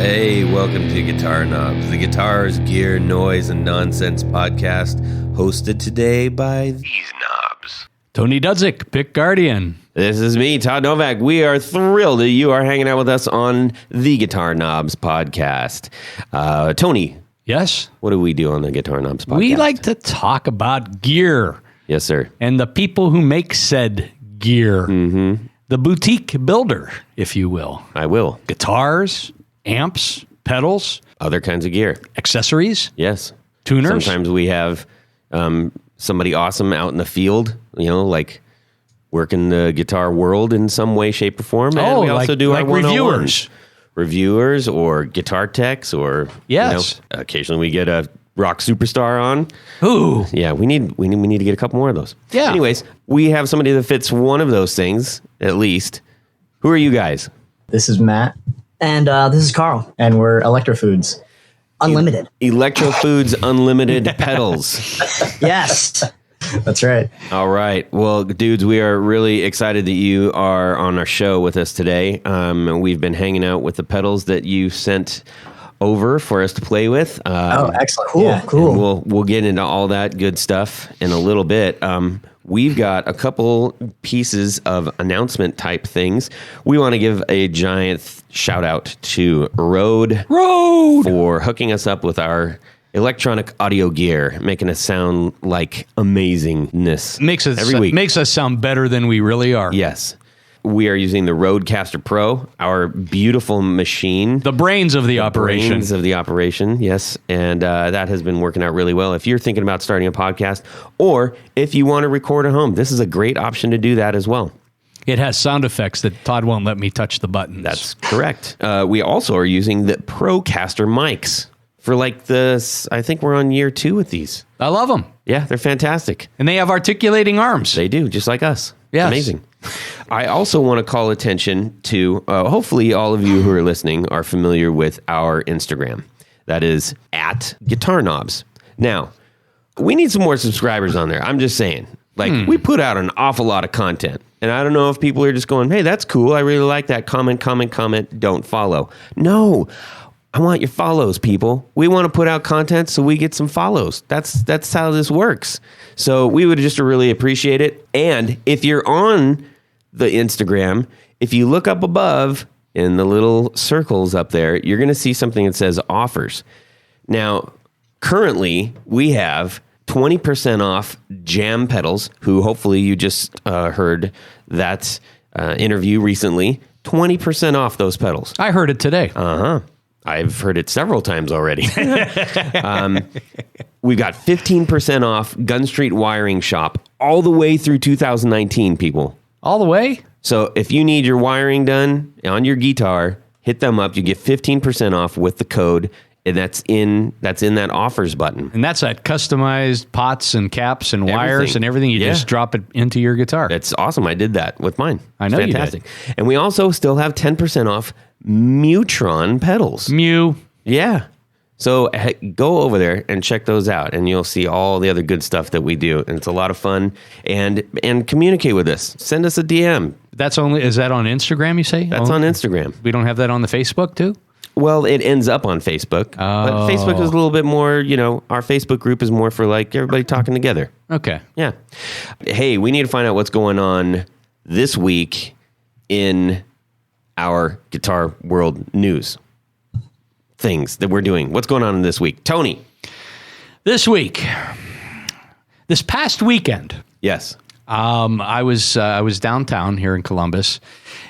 Hey, welcome to Guitar Knobs, the guitars, gear, noise, and nonsense podcast, hosted today by these knobs. Tony Dudzik, Pick Guardian. This is me, Todd Novak. We are thrilled that you are hanging out with us on the Guitar Knobs podcast. Tony. Yes? What do we do on the Guitar Knobs podcast? We like to talk about gear. Yes, sir. And the people who make said gear. Mm-hmm. The boutique builder, if you will. I will. Guitars, amps, pedals. Other kinds of gear. Accessories. Yes. Tuners. Sometimes we have somebody awesome out in the field, like working the guitar world in some way, shape, or form. And we also do our reviewers. Reviewers or guitar techs or yes. Occasionally we get a rock superstar on. Ooh. Yeah, we need to get a couple more of those. Yeah. Anyways, we have somebody that fits one of those things, at least. Who are you guys? This is Matt. And this is Carl. And we're Electrofoods Unlimited. Electrofoods Unlimited Pedals. Yes. That's right. All right. Well, dudes, we are really excited that you are on our show with us today. We've been hanging out with the pedals that you sent over for us to play with. Excellent. Cool. Yeah. Cool. We'll get into all that good stuff in a little bit. We've got a couple pieces of announcement type things. We want to give a giant shout out to Rode for hooking us up with our electronic audio gear, making us sound like amazingness. Makes us sound better than we really are. Yes. We are using the Rodecaster Pro, our beautiful machine. The brains of the operation. Brains of the operation, yes. And that has been working out really well. If you're thinking about starting a podcast or if you want to record at home, this is a great option to do that as well. It has sound effects that Todd won't let me touch the buttons. That's correct. We also are using the Procaster mics for I think we're on year 2 with these. I love them. Yeah, they're fantastic. And they have articulating arms. They do, just like us. Yes. Amazing. I also want to call attention to, hopefully all of you who are listening are familiar with our Instagram. That is @GuitarKnobs. Now, we need some more subscribers on there. I'm just saying. We put out an awful lot of content. And I don't know if people are just going, hey, that's cool. I really like that. Comment, don't follow. No. I want your follows, people. We want to put out content so we get some follows. That's how this works. So we would just really appreciate it. And if you're on the Instagram, if you look up above in the little circles up there, you're going to see something that says offers. Now, currently, we have 20% off Jam Pedals, who hopefully you just heard that interview recently. 20% off those pedals. I heard it today. Uh-huh. I've heard it several times already. We've got 15% off Gun Street Wiring Shop all the way through 2019, people. All the way? So if you need your wiring done on your guitar, hit them up. You get 15% off with the code, and that's in that offers button. And that's that customized pots and caps and wires and everything. You just drop it into your guitar. That's awesome. I did that with mine. I know fantastic. You did. And we also still have 10% off Mutron pedals. Yeah. So go over there and check those out, and you'll see all the other good stuff that we do. And it's a lot of fun. And communicate with us. Send us a DM. Is that on Instagram, you say? That's on Instagram. We don't have that on the Facebook, too? Well, it ends up on Facebook. But Facebook is a little bit more, our Facebook group is more for everybody talking together. Okay. Yeah. Hey, we need to find out what's going on this week in our guitar world news things that we're doing. What's going on this week? Tony. This past weekend. Yes. I was downtown here in Columbus,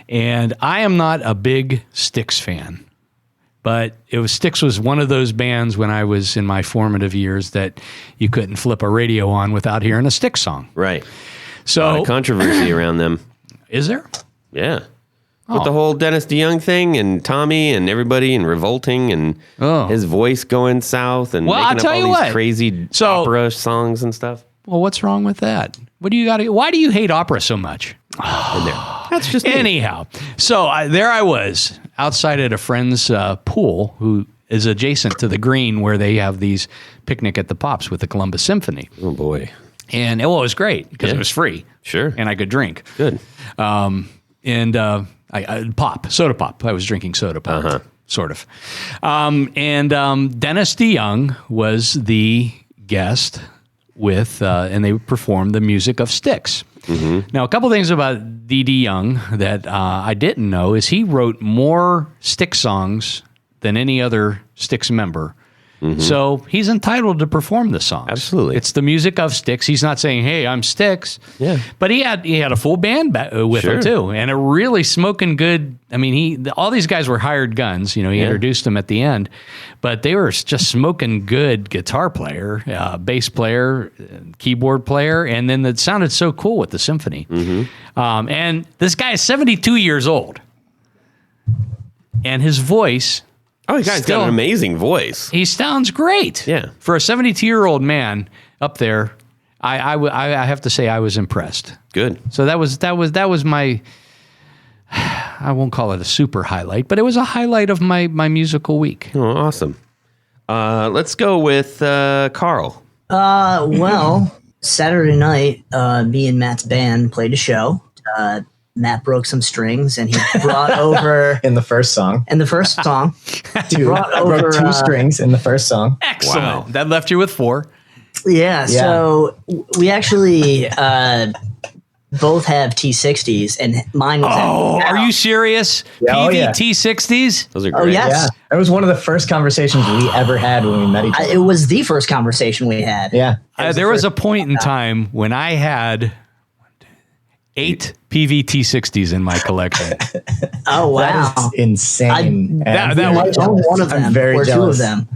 and I am not a big Styx fan. But Styx was one of those bands when I was in my formative years that you couldn't flip a radio on without hearing a Styx song. Right. So a lot of controversy around them. Is there? Yeah. With the whole Dennis DeYoung thing and Tommy and everybody and revolting and his voice going south and making up all these crazy opera songs and stuff. Well, what's wrong with that? Why do you hate opera so much? That's just me. Anyhow. So there I was outside at a friend's pool who is adjacent to the green where they have these picnic at the Pops with the Columbus Symphony. Oh, boy. And it was great because it was free. Sure. And I could drink. Good. Soda pop. I was drinking soda pop. sort of. And Dennis DeYoung was the guest with, and they performed the music of Styx. Now, a couple things about D.D. Young that I didn't know is he wrote more Styx songs than any other Styx member. So he's entitled to perform the songs. Absolutely. It's the music of Styx. He's not saying, hey, I'm Styx. Yeah. But he had a full band with him, too. And a really smoking good, I mean, all these guys were hired guns. You know, he introduced them at the end. But they were just smoking good guitar player, bass player, keyboard player. And then it sounded so cool with the symphony. And this guy is 72 years old. And his voice... Oh, the guy's got an amazing voice. He sounds great. Yeah. For a 72-year-old man up there, I have to say I was impressed. Good. So that was my, I won't call it a super highlight, but it was a highlight of my musical week. Oh, awesome. Let's go with Carl. Well, Saturday night, me and Matt's band played a show. Matt broke some strings, and he brought over In the first song. he brought I broke over, two strings in the first song. Excellent. Wow. That left you with 4. Yeah, Yeah. so we actually both have T60s, and mine was. Oh, are you serious? Yeah, oh, yeah. PVT60s? Those are great. Oh, yes. Yeah. That was one of the first conversations we ever had when we met each other. It was the first conversation we had. Yeah. There was a point in time when I had 8 PVT60s in my collection. Oh, wow. That is insane. that I'm was one of them, I'm very or jealous. 2 of them.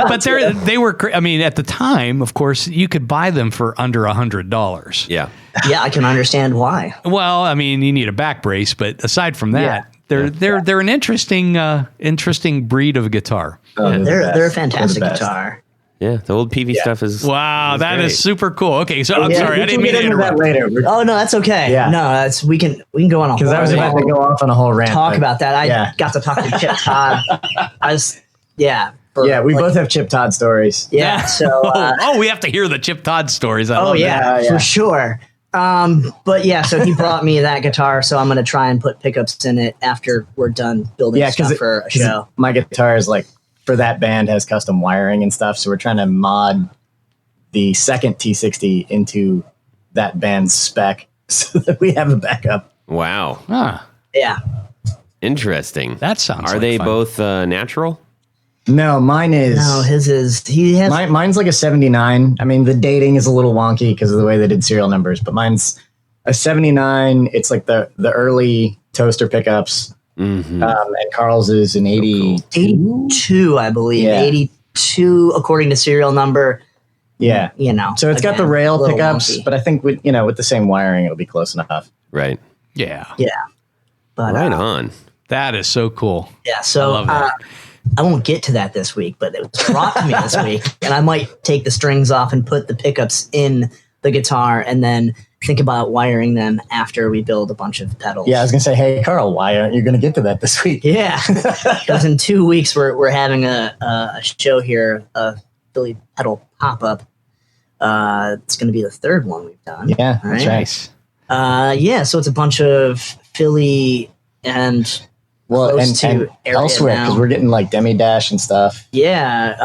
but they were. I mean, at the time, of course, you could buy them for under $100. Yeah. Yeah, I can understand why. Well, I mean, you need a back brace, but aside from that, they're an interesting breed of guitar. They're a fantastic best. guitar. Yeah. The old Peavey stuff is. Wow, that great. is super cool. Okay, so I'm Yeah, sorry, we I didn't can mean get to into that interrupt. later. Oh no, that's okay. Yeah. No, that's we can go on a Because I was about to go off on a whole rant. talk but- about that. I yeah. got to talk to Chip Todd. Yeah, we both have Chip Todd stories. Yeah, so We have to hear the Chip Todd stories. I oh love yeah, that. Yeah. for sure. But yeah, so he brought me that guitar, so I'm gonna try and put pickups in it after we're done building Yeah, stuff for a show. my guitar is like, for that band, has custom wiring and stuff. So we're trying to mod the second T60 into that band's spec so that we have a backup. Wow. Ah, Yeah. Interesting. that sounds. Are like they fun. both natural? No, mine is. No, his is he has Mine's like a 79. I mean, the dating is a little wonky because of the way they did serial numbers, but mine's a 79. It's like the early toaster pickups. Mm-hmm. And Carl's is an 80. 82, I believe. Yeah. 82 according to serial number. Yeah. You know. So it's got the again, a rail little pickups, wonky. but I think with the same wiring, it'll be close enough. Right. Yeah, Yeah. But Right on. that is so cool. yeah, so I love that. I won't get to that this week, but it was brought to me this week, and I might take the strings off and put the pickups in the guitar, and then think about wiring them after we build a bunch of pedals. Yeah, I was gonna say, hey Carl, why aren't you gonna get to that this week? Yeah, because in 2 weeks we're having a show here, a Philly pedal pop up. It's going to be the 3rd one we've done. Yeah, All that's right. right. Yeah, so it's a bunch of Philly and Well, close and to area elsewhere, because now. we're getting like Demi Dash and stuff. Yeah,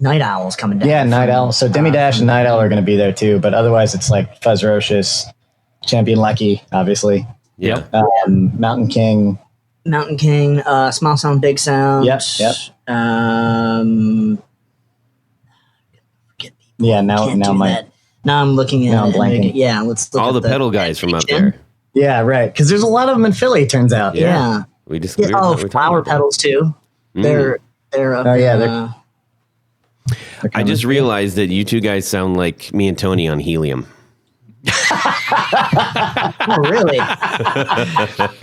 Night Owl's coming down. Yeah, Night Owl. So Demi Dash and Night Owl are going to be there too, but otherwise it's like Fuzzrocious, Champion Lucky, obviously, Yeah. Mountain King. Mountain King, Small Sound, Big Sound. Yep. Yeah, now I'm looking at Now I'm it. blanking. Yeah, let's look All at the pedal guys from up there. yeah, right. Because there's a lot of them in Philly. Turns out. Yeah. We just. Yeah, we were flower talking about pedals too. Mm. They're up. Oh, yeah, in, they're- I just realized that you two guys sound like me and Tony on helium. oh, really?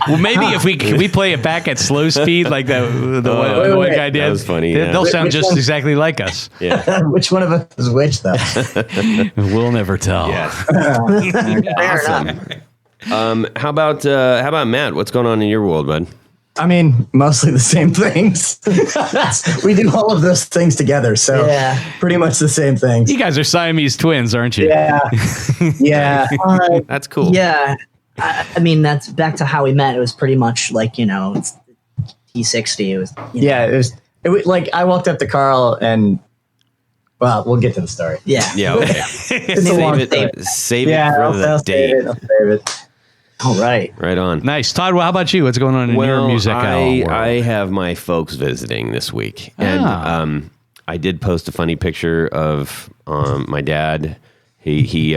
Well, maybe if we play it back at slow speed like the one wait. guy did. That was funny, yeah. They'll sound Which just one? exactly like us. Yeah. Which one of us is which, though? We'll never tell. Fair enough. How about Matt? What's going on in your world, bud? I mean, mostly the same things. We do all of those things together, so Yeah. pretty much the same things. You guys are Siamese twins, aren't you? Yeah, yeah. That's cool. Yeah. I mean, that's back to how we met. It was pretty much like, it's T60. It was, it was like I walked up to Carl and, well, we'll get to the story. Yeah. Yeah. Okay. It's a long story. Save it for the date. I'll save it. All right. Right on. Nice. Todd, well, how about you? What's going on in your music? I have my folks visiting this week, and I did post a funny picture of my dad. We've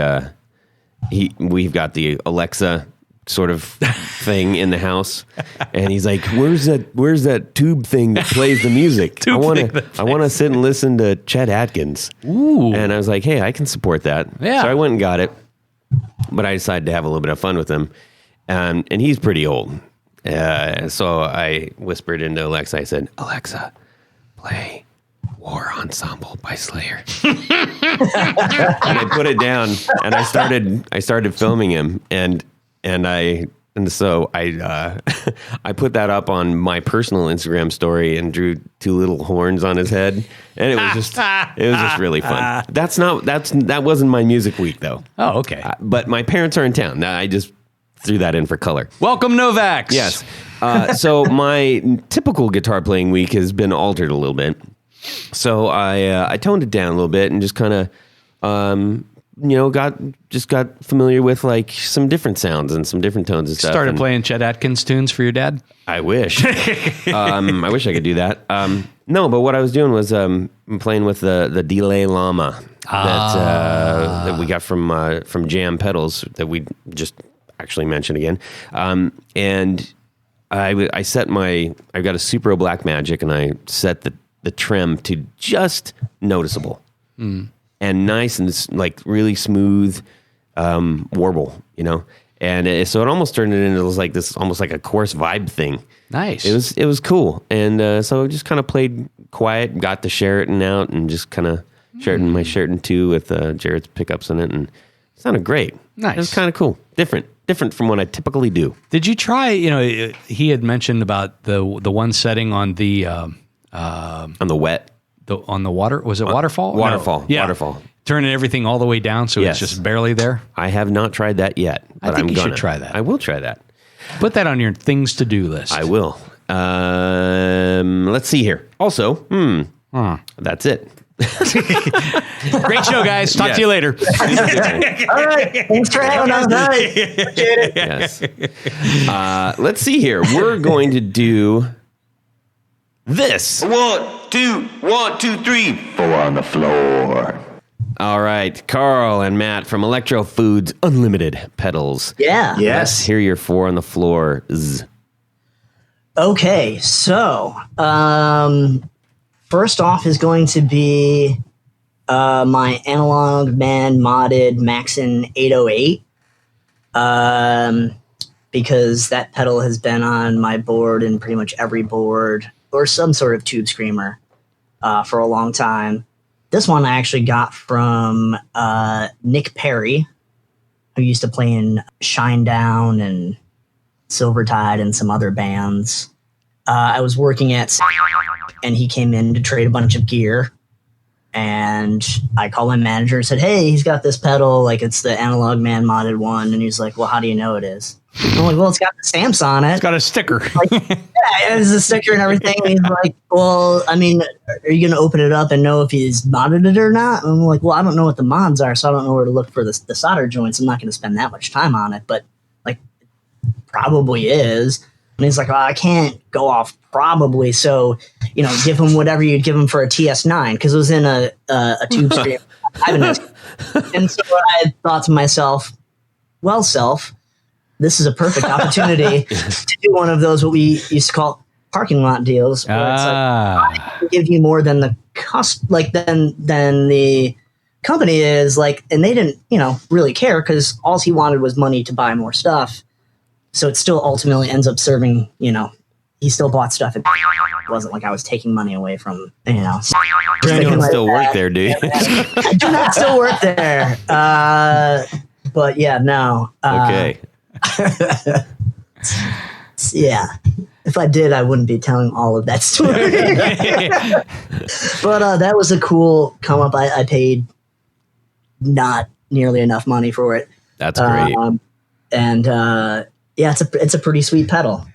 got the Alexa sort of thing in the house, and he's like, "Where's that tube thing that plays the music? I want to sit and listen to Chet Atkins." Ooh. And I was like, "Hey, I can support that." Yeah. So I went and got it, but I decided to have a little bit of fun with him, and he's pretty old. So I whispered into Alexa. I said, "Alexa, play War Ensemble by Slayer." And I put it down, and I started filming him, and so I put that up on my personal Instagram story and drew two little horns on his head, and it was just really fun. That wasn't my music week though. Oh, okay. But my parents are in town. I just threw that in for color. Welcome, Novak. Yes. So my typical guitar playing week has been altered a little bit. So I toned it down a little bit and just kind of got familiar with like some different sounds and some different tones and stuff. Started playing Chet Atkins tunes for your dad? I wish. I wish I could do that. No, but what I was doing was playing with the Delay Llama that we got from Jam Pedals that we just actually mentioned again. And I set I've got a Supro Black Magic, and I set the trim to just noticeable and nice and like really smooth warble, and so it almost turned it into almost like a coarse vibe thing. Nice. It was cool, and so I just kind of played quiet, got the Sheraton out, and just kind of my Sheraton 2 with Jarrett's pickups in it, and it sounded great. Nice. It was kind of cool, different from what I typically do. Did you try? He had mentioned about the one setting on the On the wet. On the water, was it waterfall? Waterfall. No. Yeah. Waterfall. Turning everything all the way down so Yes. it's just barely there. I have not tried that yet, but I think I'm you gonna should try that. I will try that. Put that on your things to do list. I will. Let's see here. Also, that's it. Great show, guys. Talk to you later. All right. Thanks for having us. Appreciate it. Yes. Let's see here. We're going to do this. 1, 2, 1, 2, 3. 4 on the floor. All right, Carl and Matt from Electrofoods Unlimited Pedals. Yeah. Let's hear your 4 on the floor. Okay, so first off is going to be my Analog Man modded Maxon 808, because that pedal has been on my board and pretty much every board or some sort of tube screamer for a long time. This one I actually got from Nick Perry, who used to play in Shinedown and Silvertide and some other bands. I was working at, and he came in to trade a bunch of gear, and I called my manager and said, "Hey, he's got this pedal, like it's the Analog Man modded one." And he's like, "Well, how do you know it is?" I'm like, "Well, it's got the stamps on it. It's got a sticker. Like, yeah, it's a sticker and everything." And he's like, "Well, I mean, are you going to open it up and know if he's modded it or not?" And I'm like, "Well, I don't know what the mods are, so I don't know where to look for the solder joints. I'm not going to spend that much time on it, but like, probably is." And he's like, "Oh, I can't go off probably. So, give him whatever you'd give him for a TS9, because it was in a tube screen." And so I thought to myself, well, this is a perfect opportunity to do one of those, what we used to call parking lot deals, where it's like, I can give you more than the than the company is like, and they didn't, really care, because all he wanted was money to buy more stuff. So it still ultimately ends up serving, he still bought stuff. It wasn't like I was taking money away from, You don't still work there, do you? I do not still work there. But yeah, no. Okay. Yeah. If I did, I wouldn't be telling all of that story. But that was a cool come up. I paid not nearly enough money for it. That's great. And yeah, it's a pretty sweet pedal.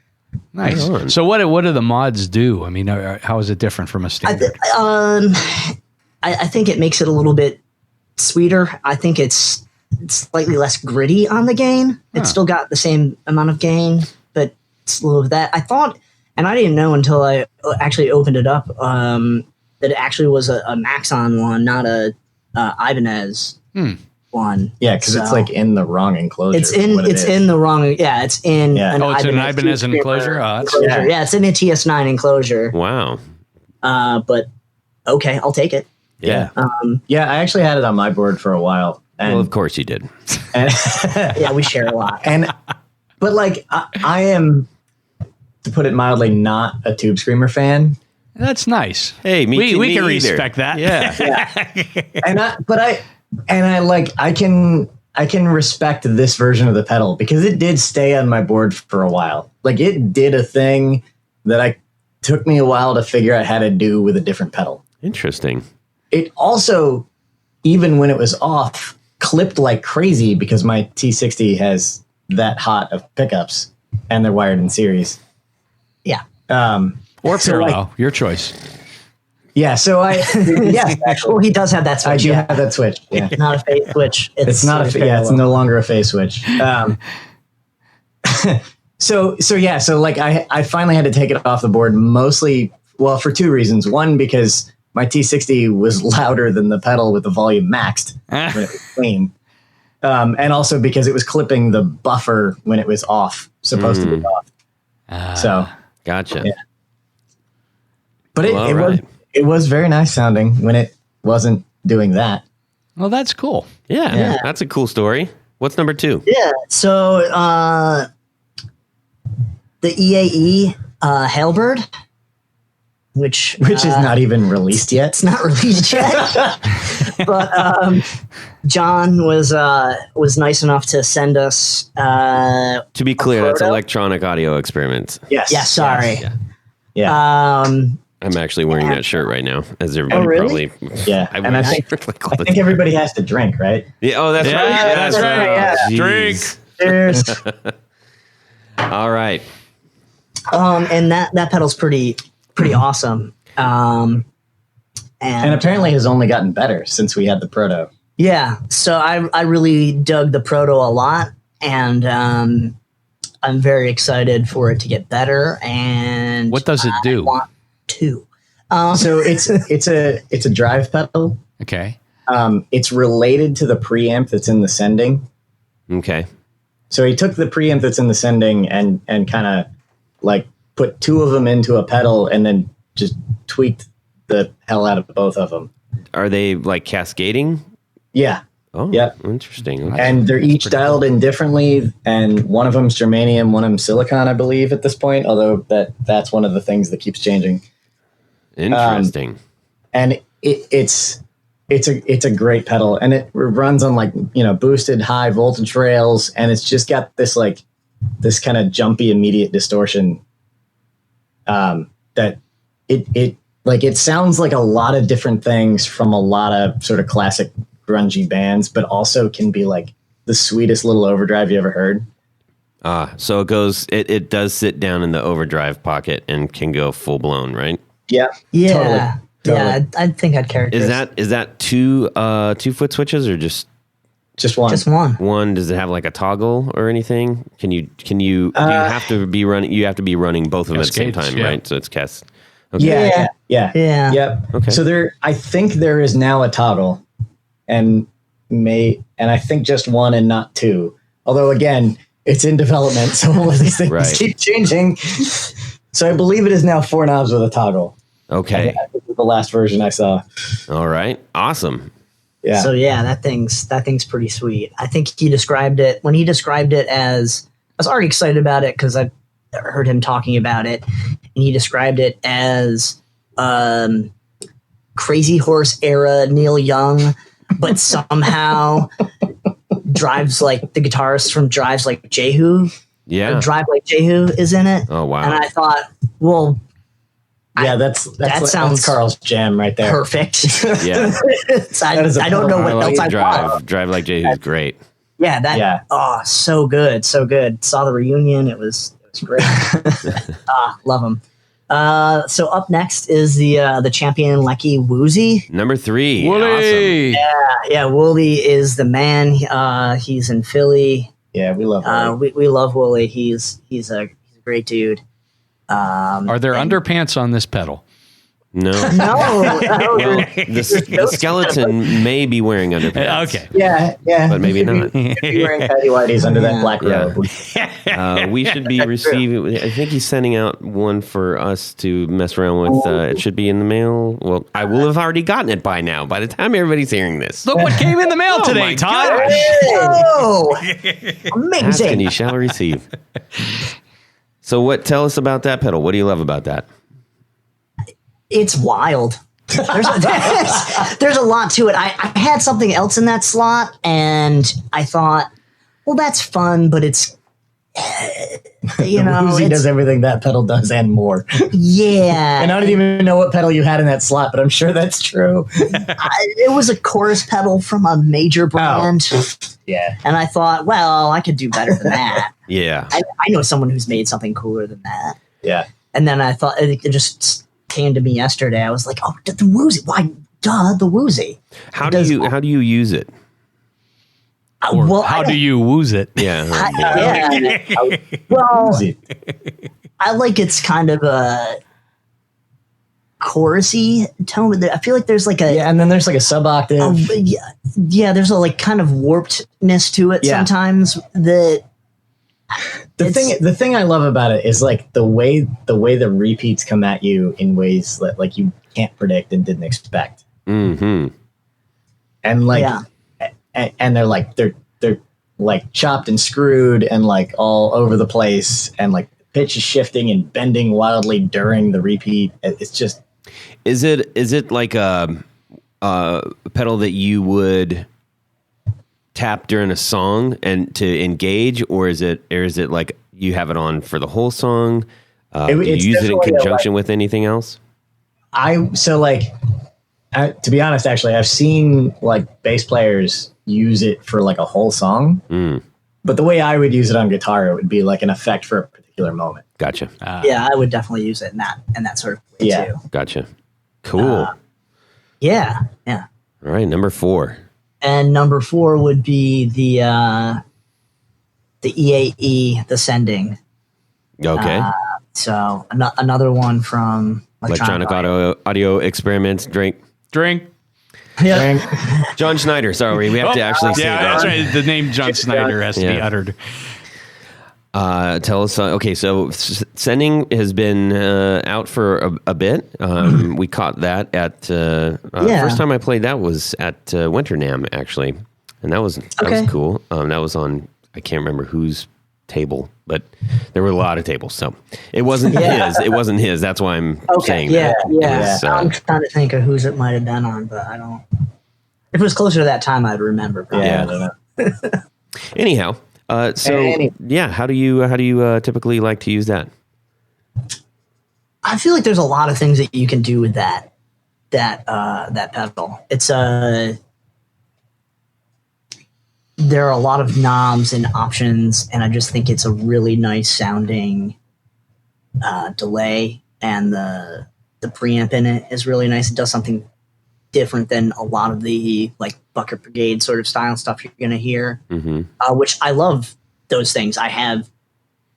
Nice. Right on. So what do the mods do? I mean, how is it different from a standard? I think it makes it a little bit sweeter. I think it's slightly less gritty on the gain. It's still got the same amount of gain, but it's a little of that. I thought, and I didn't know until I actually opened it up, that it actually was a Maxon one, not a Ibanez one. Yeah, because it's like in the wrong enclosure. It's in the wrong. Yeah, it's in. Yeah. An Oh, it's an Ibanez Screamer enclosure? Oh, that's- enclosure. Yeah, it's in a TS9 enclosure. Wow. But okay, I'll take it. Yeah. Yeah, I actually had it on my board for a while. And, Well, of course you did. and Yeah, we share a lot. but like I am, to put it mildly, not a Tube Screamer fan. That's nice. Hey, me too, we me can either. respect that. Yeah. I can respect this version of the pedal because it did stay on my board for a while. Like it did a thing that took me a while to figure out how to do with a different pedal. Interesting. It also, even when it was off, clipped like crazy because my T60 has that hot of pickups and they're wired in series. Yeah. Or So, parallel, your choice. Yeah, so yes, actually, Well, he does have that switch. I do Yeah. have that switch. Yeah. Not a phase switch. It's not it's no longer a phase switch. So like I finally had to take it off the board mostly, well, for two reasons. One, because my T60 was louder than the pedal with the volume maxed when it was clean. And also because it was clipping the buffer when it was supposed to be off. So, Gotcha. Yeah. But Well, all right. it was very nice sounding when it wasn't doing that. Well, that's cool. Yeah. That's a cool story. What's number 2? Yeah. So the EAE Hailbird, which Which is not even released yet. it's not released yet. But John was nice enough to send us. To be clear, that's proto? electronic audio experiments. Yes. Yeah, sorry. Yeah. I'm actually wearing that shirt right now, as everybody really? probably. Yeah. I And wear I think, shirts like all I the think time. everybody has to drink, right? Yeah, oh, that's Yeah, right. that's That's right. right. Drink. Jeez. Cheers. All right. And that pedal's pretty awesome. And apparently has only gotten better since we had the proto. Yeah, so I really dug the proto a lot, and I'm very excited for it to get better. And What does it do? I want to. So it's a drive pedal. Okay. It's related to the preamp that's in the sending. Okay. So he took the preamp that's in the sending and kind of like put two of them into a pedal and then just tweaked the hell out of both of them. Are they like cascading? Yeah. Oh, Yeah. Interesting. Okay. And they're each dialed in differently, and one of them's germanium, one of them's silicon, I believe, at this point. Although that's one of the things that keeps changing. Interesting. And it's a great pedal, and it runs on like boosted high voltage rails, and it's just got this kind of jumpy immediate distortion. That it sounds like a lot of different things from a lot of sort of classic grungy bands, but also can be like the sweetest little overdrive you ever heard. So it does sit down in the overdrive pocket and can go full blown, right? Yeah. Yeah, Totally. yeah. I think I'd characterize Is that two 2-foot switches or just one. just one. one? Does it have like a toggle or anything? Can you do you have to be running? You have to be running both of them at the same Cascades, time, yeah. right? So it's cast. Okay. Yeah. Yeah. Yep. Okay. So I think there is now a toggle, and I think just one and not two. Although again, it's in development, so all of these things Right. keep changing. So I believe it is now 4 knobs with a toggle. Okay. I think was the last version I saw. All right. Awesome. Yeah. So yeah, that thing's pretty sweet. I think he described it as, I was already excited about it because I heard him talking about it, and he described it as Crazy Horse era Neil Young, but somehow drives like the guitarist from Drives Like Jehu. Yeah. Drive Like Jehu is in it. Oh wow. And I thought, well, yeah, that's sounds Carl's jam right there. perfect. Yeah. That is a I don't know pedal. what else I want. Drive Like Jehu is great. Yeah, that. Yeah. Oh, so good, so good. Saw the reunion. It was great. Love them. So up next is the champion Lecky Woozy. Number 3. Wooly. Yeah, Wooly is the man. He's in Philly. Yeah, we love Wooly. We love Wooly. He's a great dude. Are there underpants on this pedal? No. No, Well, the skeleton may be wearing underpants. Okay. Yeah. But maybe not. He's wearing tidy whities under that black robe. We should be receiving. I think he's sending out one for us to mess around with. It should be in the mail. Well, I will have already gotten it by now. By the time everybody's hearing this, Look what came in the mail today, my Todd. Oh, ask and amazing! you shall receive. So, tell us about that pedal. What do you love about that? It's wild. There's a lot to it. I had something else in that slot, and I thought, well, that's fun, but it's Woozy it's, does everything that pedal does and more. yeah. And I don't even know what pedal you had in that slot, but I'm sure that's true. It was a chorus pedal from a major brand, Yeah. and I thought, well, I could do better than that. Yeah. I know someone who's made something cooler than that. Yeah. And then I thought it just came to me yesterday. I was like, oh, the Woozy. Why? Duh, the Woozy. How do you use it? Or how do you wooze it? Yeah. Well, Woozy. I like it's kind of a chorusy tone. I feel like there's like a Yeah, and then there's like a sub octave. yeah. There's a like kind of warpedness to it Yeah. sometimes. That The thing I love about it is like the way the repeats come at you in ways that like you can't predict and didn't expect. Mm-hmm. And like Yeah. and they're like chopped and screwed and like all over the place, and like pitch is shifting and bending wildly during the repeat. It's just Is it like a pedal that you would tap during a song and to engage, or is it like you have it on for the whole song? Do you it's use it in definitely conjunction with anything else? To be honest, actually, I've seen like bass players use it for like a whole song. But the way I would use it on guitar, it would be like an effect for a particular moment. Gotcha. yeah, I would definitely use it in that sort of way Yeah. too. Gotcha. Cool. Yeah. All right, number 4. And number 4 would be the EAE, the Sending. Okay. So another one from Electronic audio experiments. Drink. Yeah. John Schneider. Sorry, we have to actually say Yeah, that. that's right. The name John Snyder has to be Yeah. uttered. Tell us. Okay, so Sending has been out for a bit. We caught that at first time I played that was at Winter NAMM actually, and that was cool. That was on, I can't remember whose table, but there were a lot of tables, so it wasn't his. It wasn't his. That's why I'm saying that. Yeah. So, I'm trying to think of whose it might have been on, but I don't. If it was closer to that time, I'd remember. Probably. Yeah. I don't know. anyhow, how do you typically like to use that? I feel like there's a lot of things that you can do with that pedal. It's there are a lot of knobs and options, and I just think it's a really nice sounding delay, and the preamp in it is really nice. It does something different than a lot of the like Bucket Brigade sort of style stuff you're going to hear, which I love those things. I have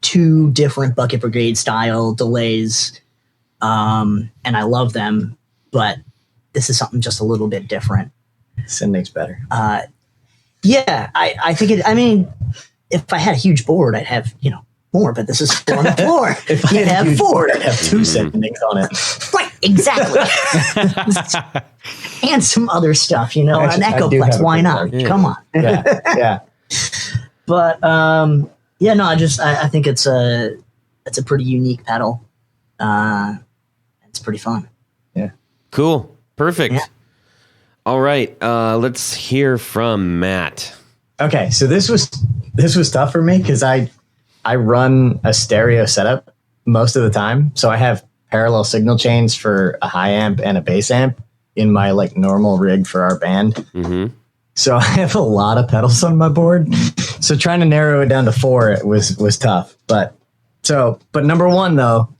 2 different Bucket Brigade style delays, and I love them, but this is something just a little bit different. Sending's better. Yeah, I think it. I mean, if I had a huge board, I'd have more. But this is 4 on the floor. If You'd have 4. I'd have 2 sendings on it. Right, exactly. And some other stuff, an Actually, I do Echoplex. have a Why big not? board. Yeah. Come on. Yeah. But no, I think it's a pretty unique pedal. It's pretty fun. Yeah. Cool. Perfect. Yeah. All right. Let's hear from Matt. Okay, so this was tough for me because I run a stereo setup most of the time, so I have parallel signal chains for a high amp and a bass amp in my like normal rig for our band. So I have a lot of pedals on my board. So trying to narrow it down to 4 it was tough. But number 1 though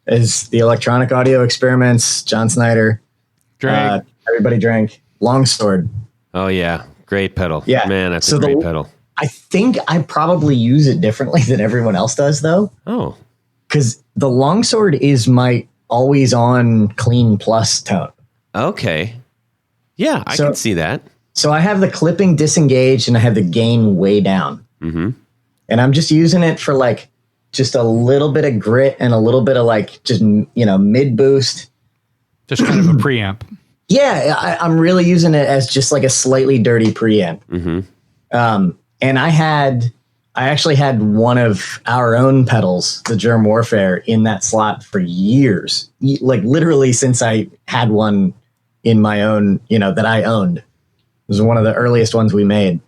is the Electronic Audio Experiments, John Snyder. Everybody drank Longsword. Oh yeah, great pedal. Yeah, man, that's a great pedal. I think I probably use it differently than everyone else does though. Oh, because the Longsword is my always on clean plus tone. Okay. Yeah, I can see that. So I have the clipping disengaged and I have the gain way down. Mm-hmm. And I'm just using it for like just a little bit of grit and a little bit of like just, mid boost. Just kind of a preamp. Yeah, I'm really using it as just like a slightly dirty preamp. Mm-hmm. And I actually had one of our own pedals, the Germ Warfare, in that slot for years. Like literally since I had one in my own, that I owned. It was one of the earliest ones we made.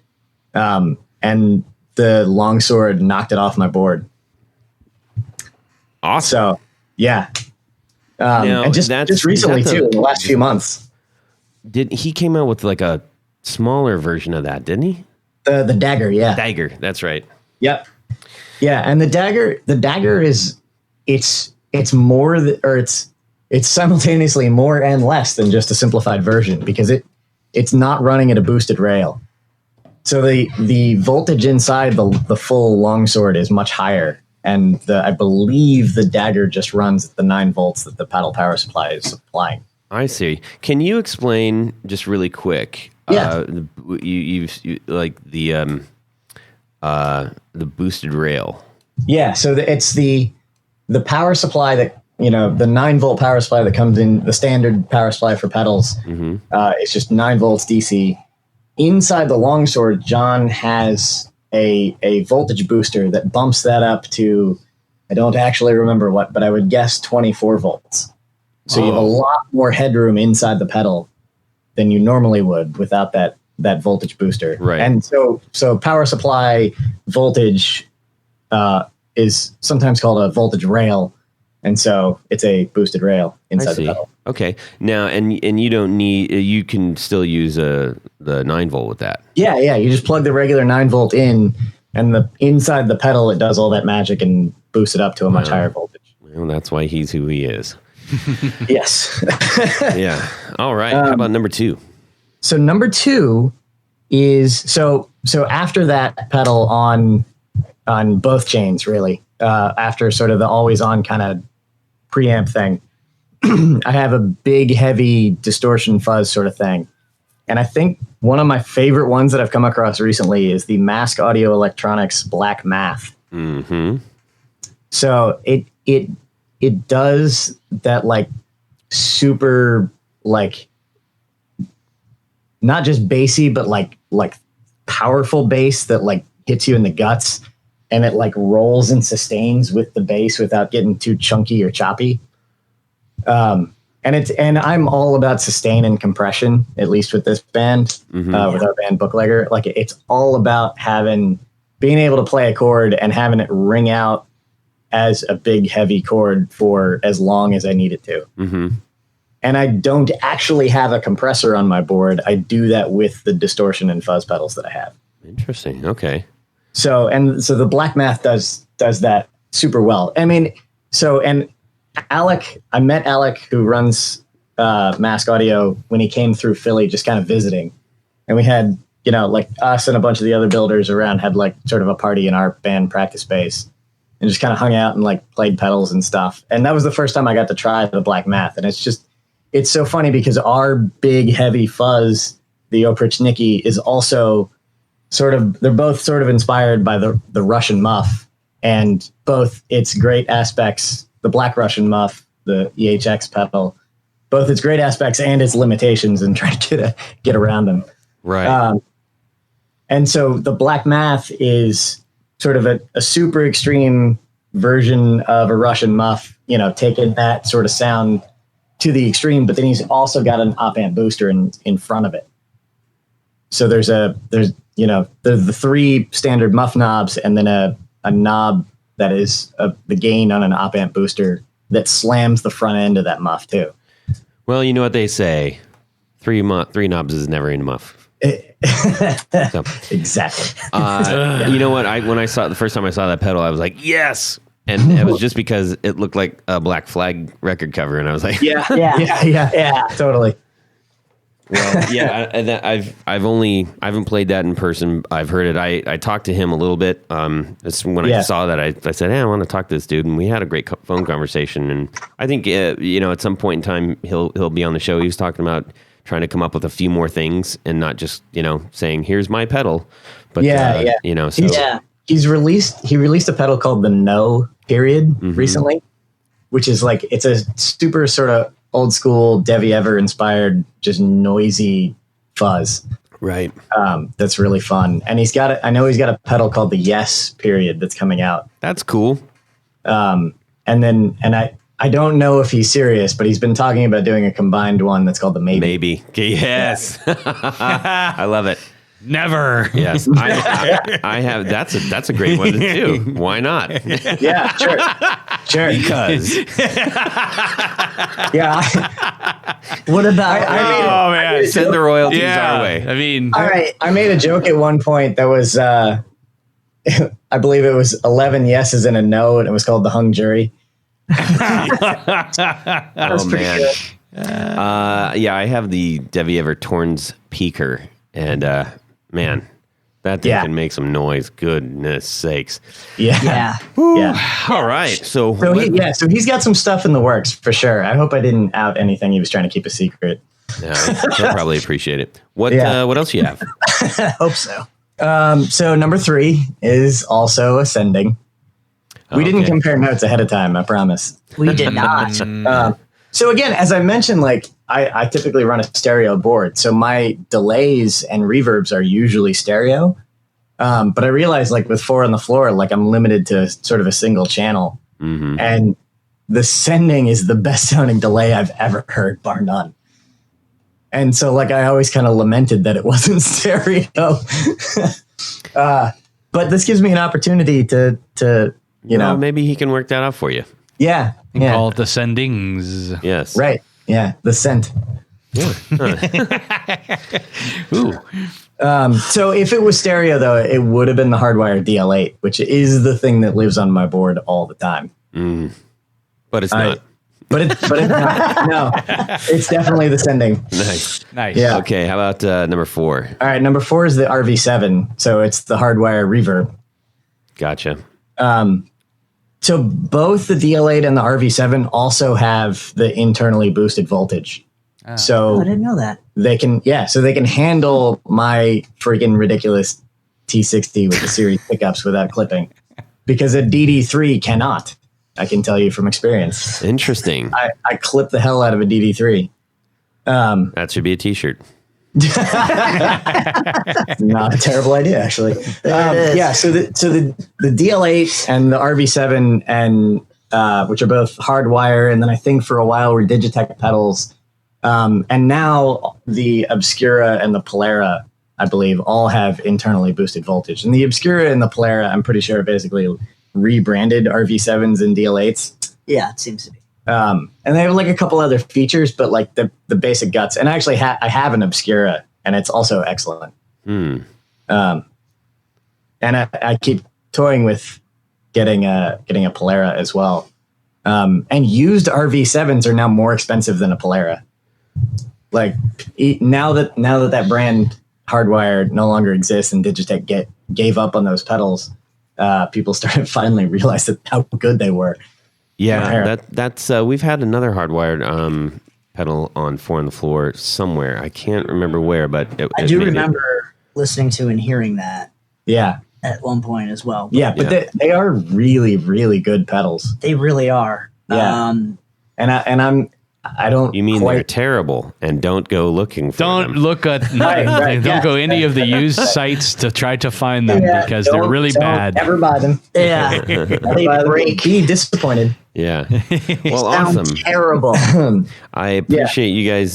And the Longsword knocked it off my board. Awesome. So, yeah. And just recently, too, in the last few months. He came out with like a smaller version of that, didn't he? The Dagger, yeah. Dagger, that's right. Yep. Yeah, and the Dagger is it's more it's simultaneously more and less than just a simplified version because it's not running at a boosted rail. So the voltage inside the full Longsword is much higher, and I believe the Dagger just runs at the 9 volts that the pedal power supply is supplying. I see. Can you explain just really quick? Yeah. You like the boosted rail. Yeah. So it's the power supply that the 9-volt power supply that comes in the standard power supply for pedals. Mm-hmm. It's just 9 volts DC. Inside the Longsword, John has a voltage booster that bumps that up to, I don't actually remember what, but I would guess 24 volts. So you have a lot more headroom inside the pedal than you normally would without that voltage booster. Right. And so power supply voltage is sometimes called a voltage rail. And so it's a boosted rail inside the pedal. Okay. Now, and you don't need, you can still use the 9 volt with that. Yeah. You just plug the regular 9 volt in, and inside the pedal, it does all that magic and boosts it up to a much higher voltage. Well, that's why he's who he is. Yes. Yeah. All right. How about number 2? So number 2 is so after that pedal on both chains, really, after sort of the always on kind of preamp thing, I have a big, heavy distortion fuzz sort of thing. And I think one of my favorite ones that I've come across recently is the Mask Audio Electronics Black Math. Mm-hmm. So it does that like super like not just bassy, but like powerful bass that like hits you in the guts, and it like rolls and sustains with the bass without getting too chunky or choppy. And I'm all about sustain and compression, at least with this band, with our band Booklegger. Like it's all about being able to play a chord and having it ring out as a big, heavy chord for as long as I need it to. Mm-hmm. And I don't actually have a compressor on my board. I do that with the distortion and fuzz pedals that I have. Interesting. Okay. So the Black Math does that super well. I mean, and Alec, I met Alec, who runs Mask Audio, when he came through Philly, just kind of visiting. And we had, like us and a bunch of the other builders around had like sort of a party in our band practice space, and just kind of hung out and like played pedals and stuff. And that was the first time I got to try the Black Math. And it's so funny because our big heavy fuzz, the Oprichniki, is also they're both sort of inspired by the Russian muff, and both its great aspects, the Black Russian muff, the EHX pedal, both its great aspects and its limitations, and trying to get around them. Right. And so the Black Math is sort of a super extreme version of a Russian muff, taking that sort of sound to the extreme, but then he's also got an op-amp booster in front of it. So there's the 3 standard muff knobs, and then a knob that is the gain on an op-amp booster that slams the front end of that muff too. Well, you know what they say, 3 knobs is never in a muff. So, Exactly. you know what? When I saw it the first time I saw that pedal, I was like, yes. And it was just because it looked like a Black Flag record cover, and I was like, Yeah. Totally. well, yeah. I haven't played that in person. I've heard it. I talked to him a little bit. That's when I saw that. I said, hey, I want to talk to this dude, and we had a great phone conversation. And I think at some point in time he'll be on the show. He was talking about trying to come up with a few more things and not just saying here's my pedal, but so he released a pedal called the No Period recently, which is like it's a super sort of old school Devi Ever inspired, just noisy fuzz. Right. That's really fun. And I know he's got a pedal called the Yes Period that's coming out. That's cool. I don't know if he's serious, but he's been talking about doing a combined one that's called the Maybe. Maybe. Yes. I love it. Never. Yes. I have. That's a great one too. Why not? Yeah, sure. Because. Yeah. What about? I made Send the royalties our way. I mean, all right. I made a joke at one point that was, I believe it was 11 yeses and a no, and it was called the Hung Jury. Oh man. I have the Devi Ever Torns Peaker, and man, that thing can make some noise. Goodness sakes. Yeah. All right. So he's got some stuff in the works for sure. I hope I didn't out anything he was trying to keep a secret. he'll probably appreciate it. What else you have? I hope so. So number 3 is also ascending. We didn't compare notes ahead of time, I promise. We did not. So again, as I mentioned, like I typically run a stereo board, so my delays and reverbs are usually stereo. But I realized, like with 4 on the floor, like I'm limited to sort of a single channel, and the sending is the best sounding delay I've ever heard, bar none. And so, like, I always kind of lamented that it wasn't stereo. But this gives me an opportunity to maybe he can work that out for you. Yeah. call it the sendings. Yes. Right. Yeah. The scent. Yeah. Ooh. So if it was stereo, though, it would have been the hardwired DL8, which is the thing that lives on my board all the time. But it's not. But it's not. No, it's definitely the sending. Nice. Yeah. Okay. How about number 4? All right. Number 4 is the RV7. So it's the hardwire reverb. Gotcha. So both the DL8 and the RV7 also have the internally boosted voltage. So I didn't know that. they can handle my freaking ridiculous T60 with the series pickups without clipping, because a DD3 cannot. I can tell you from experience. Interesting. I clip the hell out of a DD3. That should be a T-shirt. Not a terrible idea, actually. So the DL8 and the RV7 and which are both hardwire, and then I think for a while were Digitech pedals. And now the Obscura and the Polara, I believe, all have internally boosted voltage. And the Obscura and the Polara, I'm pretty sure, are basically rebranded RV7s and DL8s. Yeah, it seems to be. And they have like a couple other features, but like the basic guts. And actually, I have an Obscura, and it's also excellent. And I keep toying with getting a Polara as well. And used RV7s are now more expensive than a Polara. Like now that brand hardwired no longer exists and Digitech gave up on those pedals, people started finally realize how good they were. Yeah, that's we've had another hardwired pedal on 4 on the floor somewhere. I can't remember where, but I do remember listening to and hearing that. Yeah, at one point as well. But they are really, really good pedals. They really are. Yeah. I don't. You mean they're terrible, and don't go looking for them. Don't look at. Don't go any of the used sites to try to find them because they're really bad. Never buy them. Yeah, they break. Be disappointed. Yeah. Well, awesome. Terrible. I appreciate you guys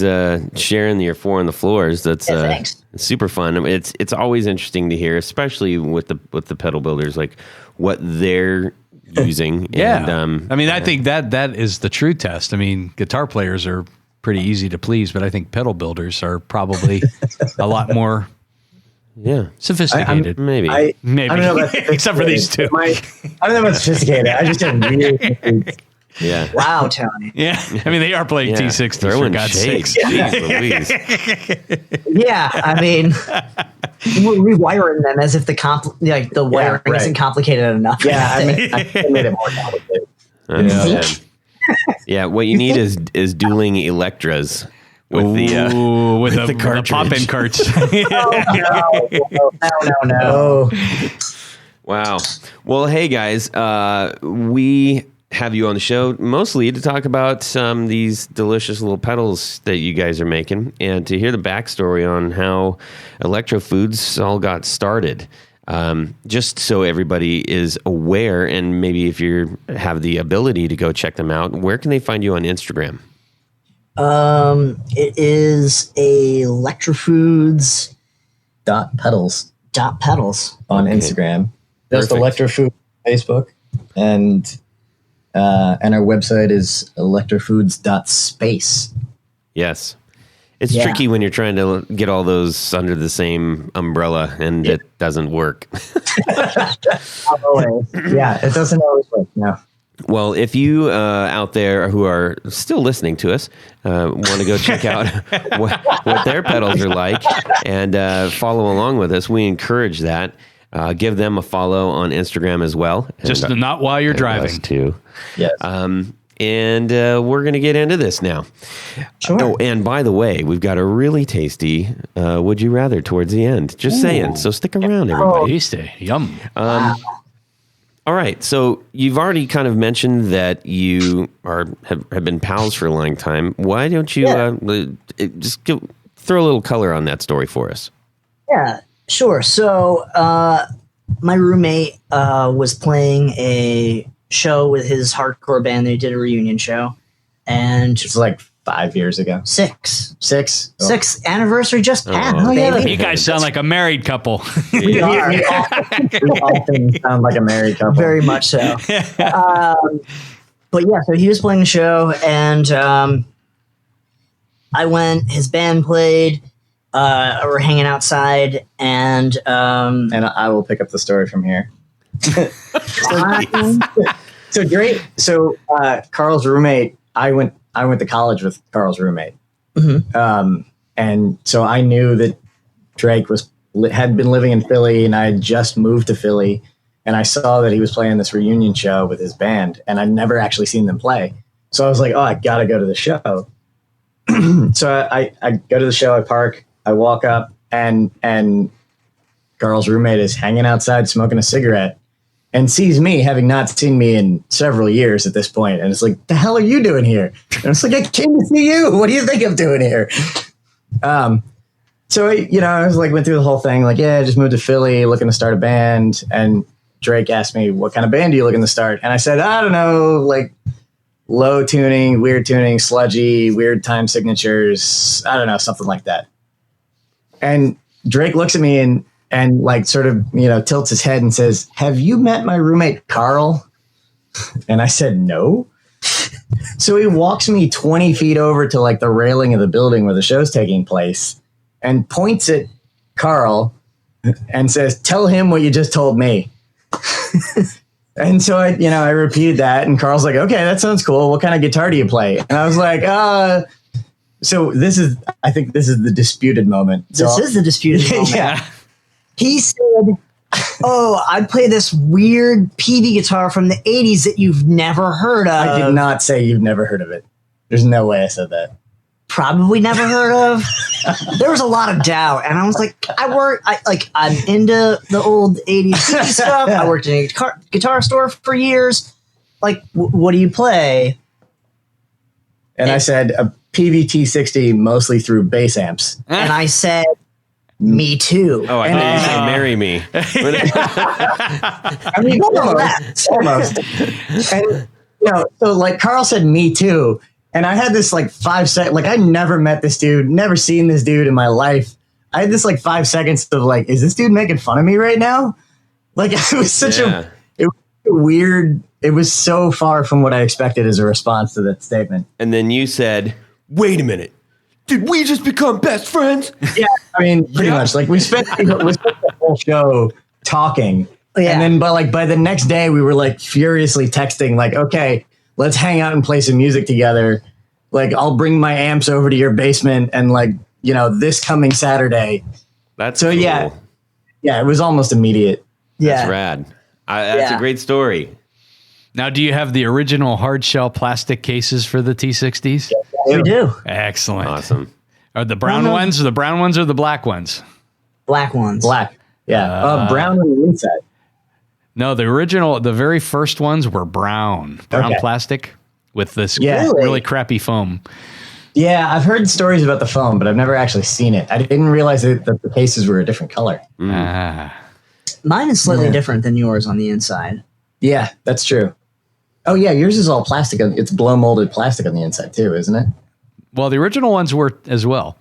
sharing your 4 on the floors. That's thanks. super fun. It's always interesting to hear, especially with the pedal builders, like what they're using. Yeah. And, I think that is the true test. I mean, guitar players are pretty easy to please, but I think pedal builders are probably a lot more Yeah. Sophisticated. Maybe. Maybe. I don't know about Except for these two. I don't know about sophisticated. I just have weird. Yeah. Wow, Tony. Yeah. I mean, they are playing T60 for Throwing God's shades. sakes. Jeez Louise. Yeah, I mean, we're rewiring them as if the wiring right. isn't complicated enough. Yeah, I made it more complicated. Yeah. What you need is dueling Electras with the cartridge. pop-in carts. No. Wow. Well, hey guys, we have you on the show mostly to talk about these delicious little pedals that you guys are making and to hear the backstory on how Electrofoods all got started. Just so everybody is aware, and maybe if you have the ability to go check them out, where can they find you on Instagram? It is a Electrofoods .pedals on on Instagram. Just Perfect. Electrofood Facebook, and our website is electrofoods.space. Yes. It's Yeah. tricky when you're trying to get all those under the same umbrella and it doesn't work. Yeah, it doesn't always work. No. Well, if you out there who are still listening to us want to go check out what their pedals are like and follow along with us, we encourage that. Give them a follow on Instagram as well. Just And, not while you're us driving. too. Yes. And we're going to get into this now. Sure. Oh, and by the way, we've got a really tasty Would You Rather towards the end. Just saying. So stick around, everybody. Tasty. Yum. All right. So you've already kind of mentioned that you have been pals for a long time. Why don't you just throw a little color on that story for us? Yeah, sure. So my roommate was playing a show with his hardcore band. They did a reunion show, and It's like 5 years ago. sixth Oh. anniversary just passed. Oh, baby. You guys sound like a married couple. We are. We often sound like a married couple. Very much so. But yeah, so he was playing the show, and I went. His band played. We're hanging outside, and And I will pick up the story from here. So Drake. So Carl's roommate. I went to college with Carl's roommate, and so I knew that Drake had been living in Philly, and I had just moved to Philly, and I saw that he was playing this reunion show with his band, and I'd never actually seen them play. So I was like, oh, I gotta go to the show. So I go to the show. I park. I walk up, and Carl's roommate is hanging outside smoking a cigarette and sees me, having not seen me in several years at this point. And it's like, the hell are you doing here? And it's like, I came to see you. What do you think I'm doing here? So, I was like, went through the whole thing. Like, yeah, I just moved to Philly looking to start a band. And Drake asked me, what kind of band are you looking to start? And I said, I don't know, like low tuning, weird tuning, sludgy, weird time signatures. I don't know, something like that. And Drake looks at me and like sort of, tilts his head and says, have you met my roommate, Carl? And I said, no. So he walks me 20 feet over to like the railing of the building where the show's taking place and points at Carl and says, tell him what you just told me. And so I repeated that, and Carl's like, okay, that sounds cool. What kind of guitar do you play? And I was like, so I think this is the disputed moment. This is the disputed moment. Yeah. He said, oh, I play this weird Peavey guitar from the 80s that you've never heard of. I did not say you've never heard of it. There's no way I said that. Probably never heard of. There was a lot of doubt, and I was like, I'm into the old 80s stuff. I worked in a guitar store for years. Like, what do you play? And I said a Peavey T60 mostly through bass amps. And I said, me too. Oh, I thought you said marry me. I mean, almost. And, so like Carl said, me too. And I had this like 5 second, like I never met this dude, never seen this dude in my life. I had this like 5 seconds of like, is this dude making fun of me right now? Like it was it was weird. It was so far from what I expected as a response to that statement. And then you said, wait a minute. Did we just become best friends? Yeah, I mean, pretty much. Like we spent the whole show talking, and then by the next day we were like furiously texting, like, okay, let's hang out and play some music together. Like, I'll bring my amps over to your basement, and like, this coming Saturday. That's so cool. yeah, it was almost immediate. That's rad. That's a great story. Now, do you have the original hard shell plastic cases for the T60s? We do. Excellent. Awesome. Are the brown ones, or the brown ones, or the black ones? Black ones. Black. Yeah. Brown on the inside. No, the very first ones were brown plastic with this really crappy foam. Yeah, I've heard stories about the foam, but I've never actually seen it. I didn't realize that the cases were a different color. Ah. Mine is slightly different than yours on the inside. Yeah, that's true. Oh, yeah, yours is all plastic. It's blow molded plastic on the inside, too, isn't it? Well, the original ones were as well.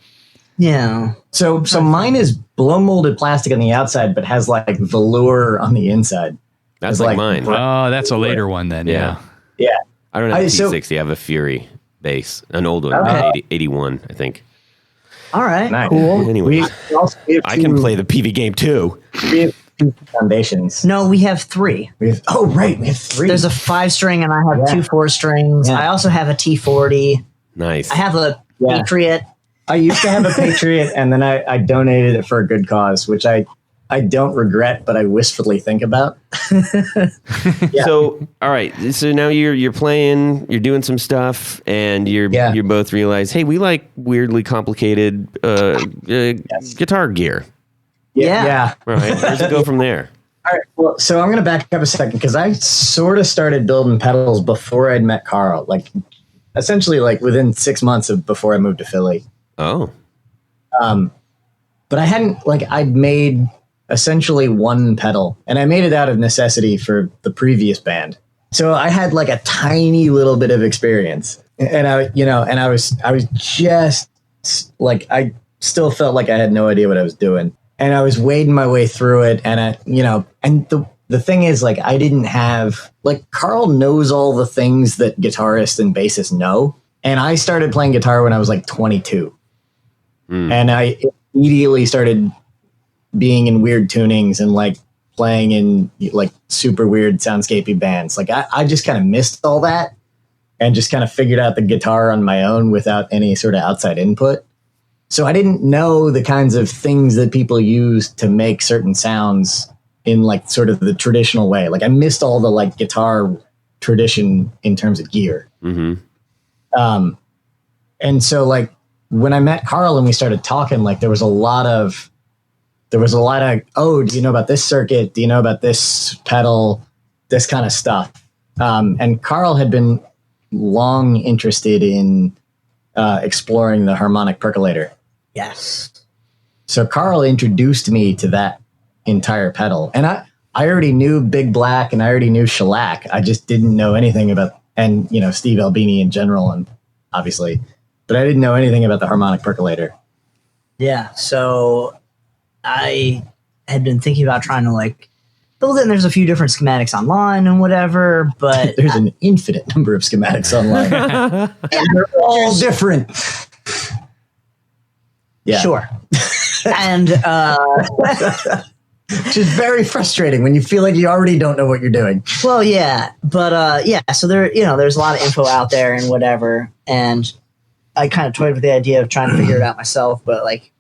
Yeah. So mine is blow molded plastic on the outside, but has like velour on the inside. That's like mine. Oh, that's a later one then. Yeah. Yeah. I don't have a T60. I have a Fury bass, an old one, 81, I think. All right. Nice. Cool. Anyway, I can play the Peavey game too. We have two foundations. No, we have 3. We have 3. There's a 5-string, and I have 2 4-strings. Yeah. I also have a T40. Nice. I have a Patriot. I used to have a Patriot, and then I donated it for a good cause, which I don't regret, but I wistfully think about. Yeah. So, all right. So now you're playing, you're doing some stuff, and you both realize, hey, we like weirdly complicated guitar gear. Yeah. All right. Where does it go from there? All right. Well, so I'm going to back up a second because I sort of started building pedals before I'd met Carl, like essentially like within 6 months before I moved to Philly. Oh. But I hadn't, I'd made essentially one pedal, and I made it out of necessity for the previous band. So I had like a tiny little bit of experience, and I was just like, I still felt like I had no idea what I was doing, and I was wading my way through it. And and the thing is, like, I didn't have, like, Carl knows all the things that guitarists and bassists know. And I started playing guitar when I was like 22. And I immediately started being in weird tunings and like playing in like super weird soundscapey bands. Like I just kind of missed all that and just kind of figured out the guitar on my own without any sort of outside input. So I didn't know the kinds of things that people use to make certain sounds in like sort of the traditional way. Like I missed all the like guitar tradition in terms of gear. Mm-hmm. And so like when I met Carl and we started talking, like there was a lot of, oh, do you know about this circuit? Do you know about this pedal? This kind of stuff. And Carl had been long interested in exploring the harmonic percolator. Yes. So Carl introduced me to that entire pedal. And I already knew Big Black and I already knew shellac. I just didn't know anything about, and Steve Albini in general, and obviously, but I didn't know anything about the harmonic percolator. Yeah. So I had been thinking about trying to like build it, and there's a few different schematics online and whatever, but there's an infinite number of schematics online. And they're all different. Yeah. Sure. And which is very frustrating when you feel like you already don't know what you're doing. Well, yeah, but so there, there's a lot of info out there and whatever, and I kind of toyed with the idea of trying to figure it out myself, but like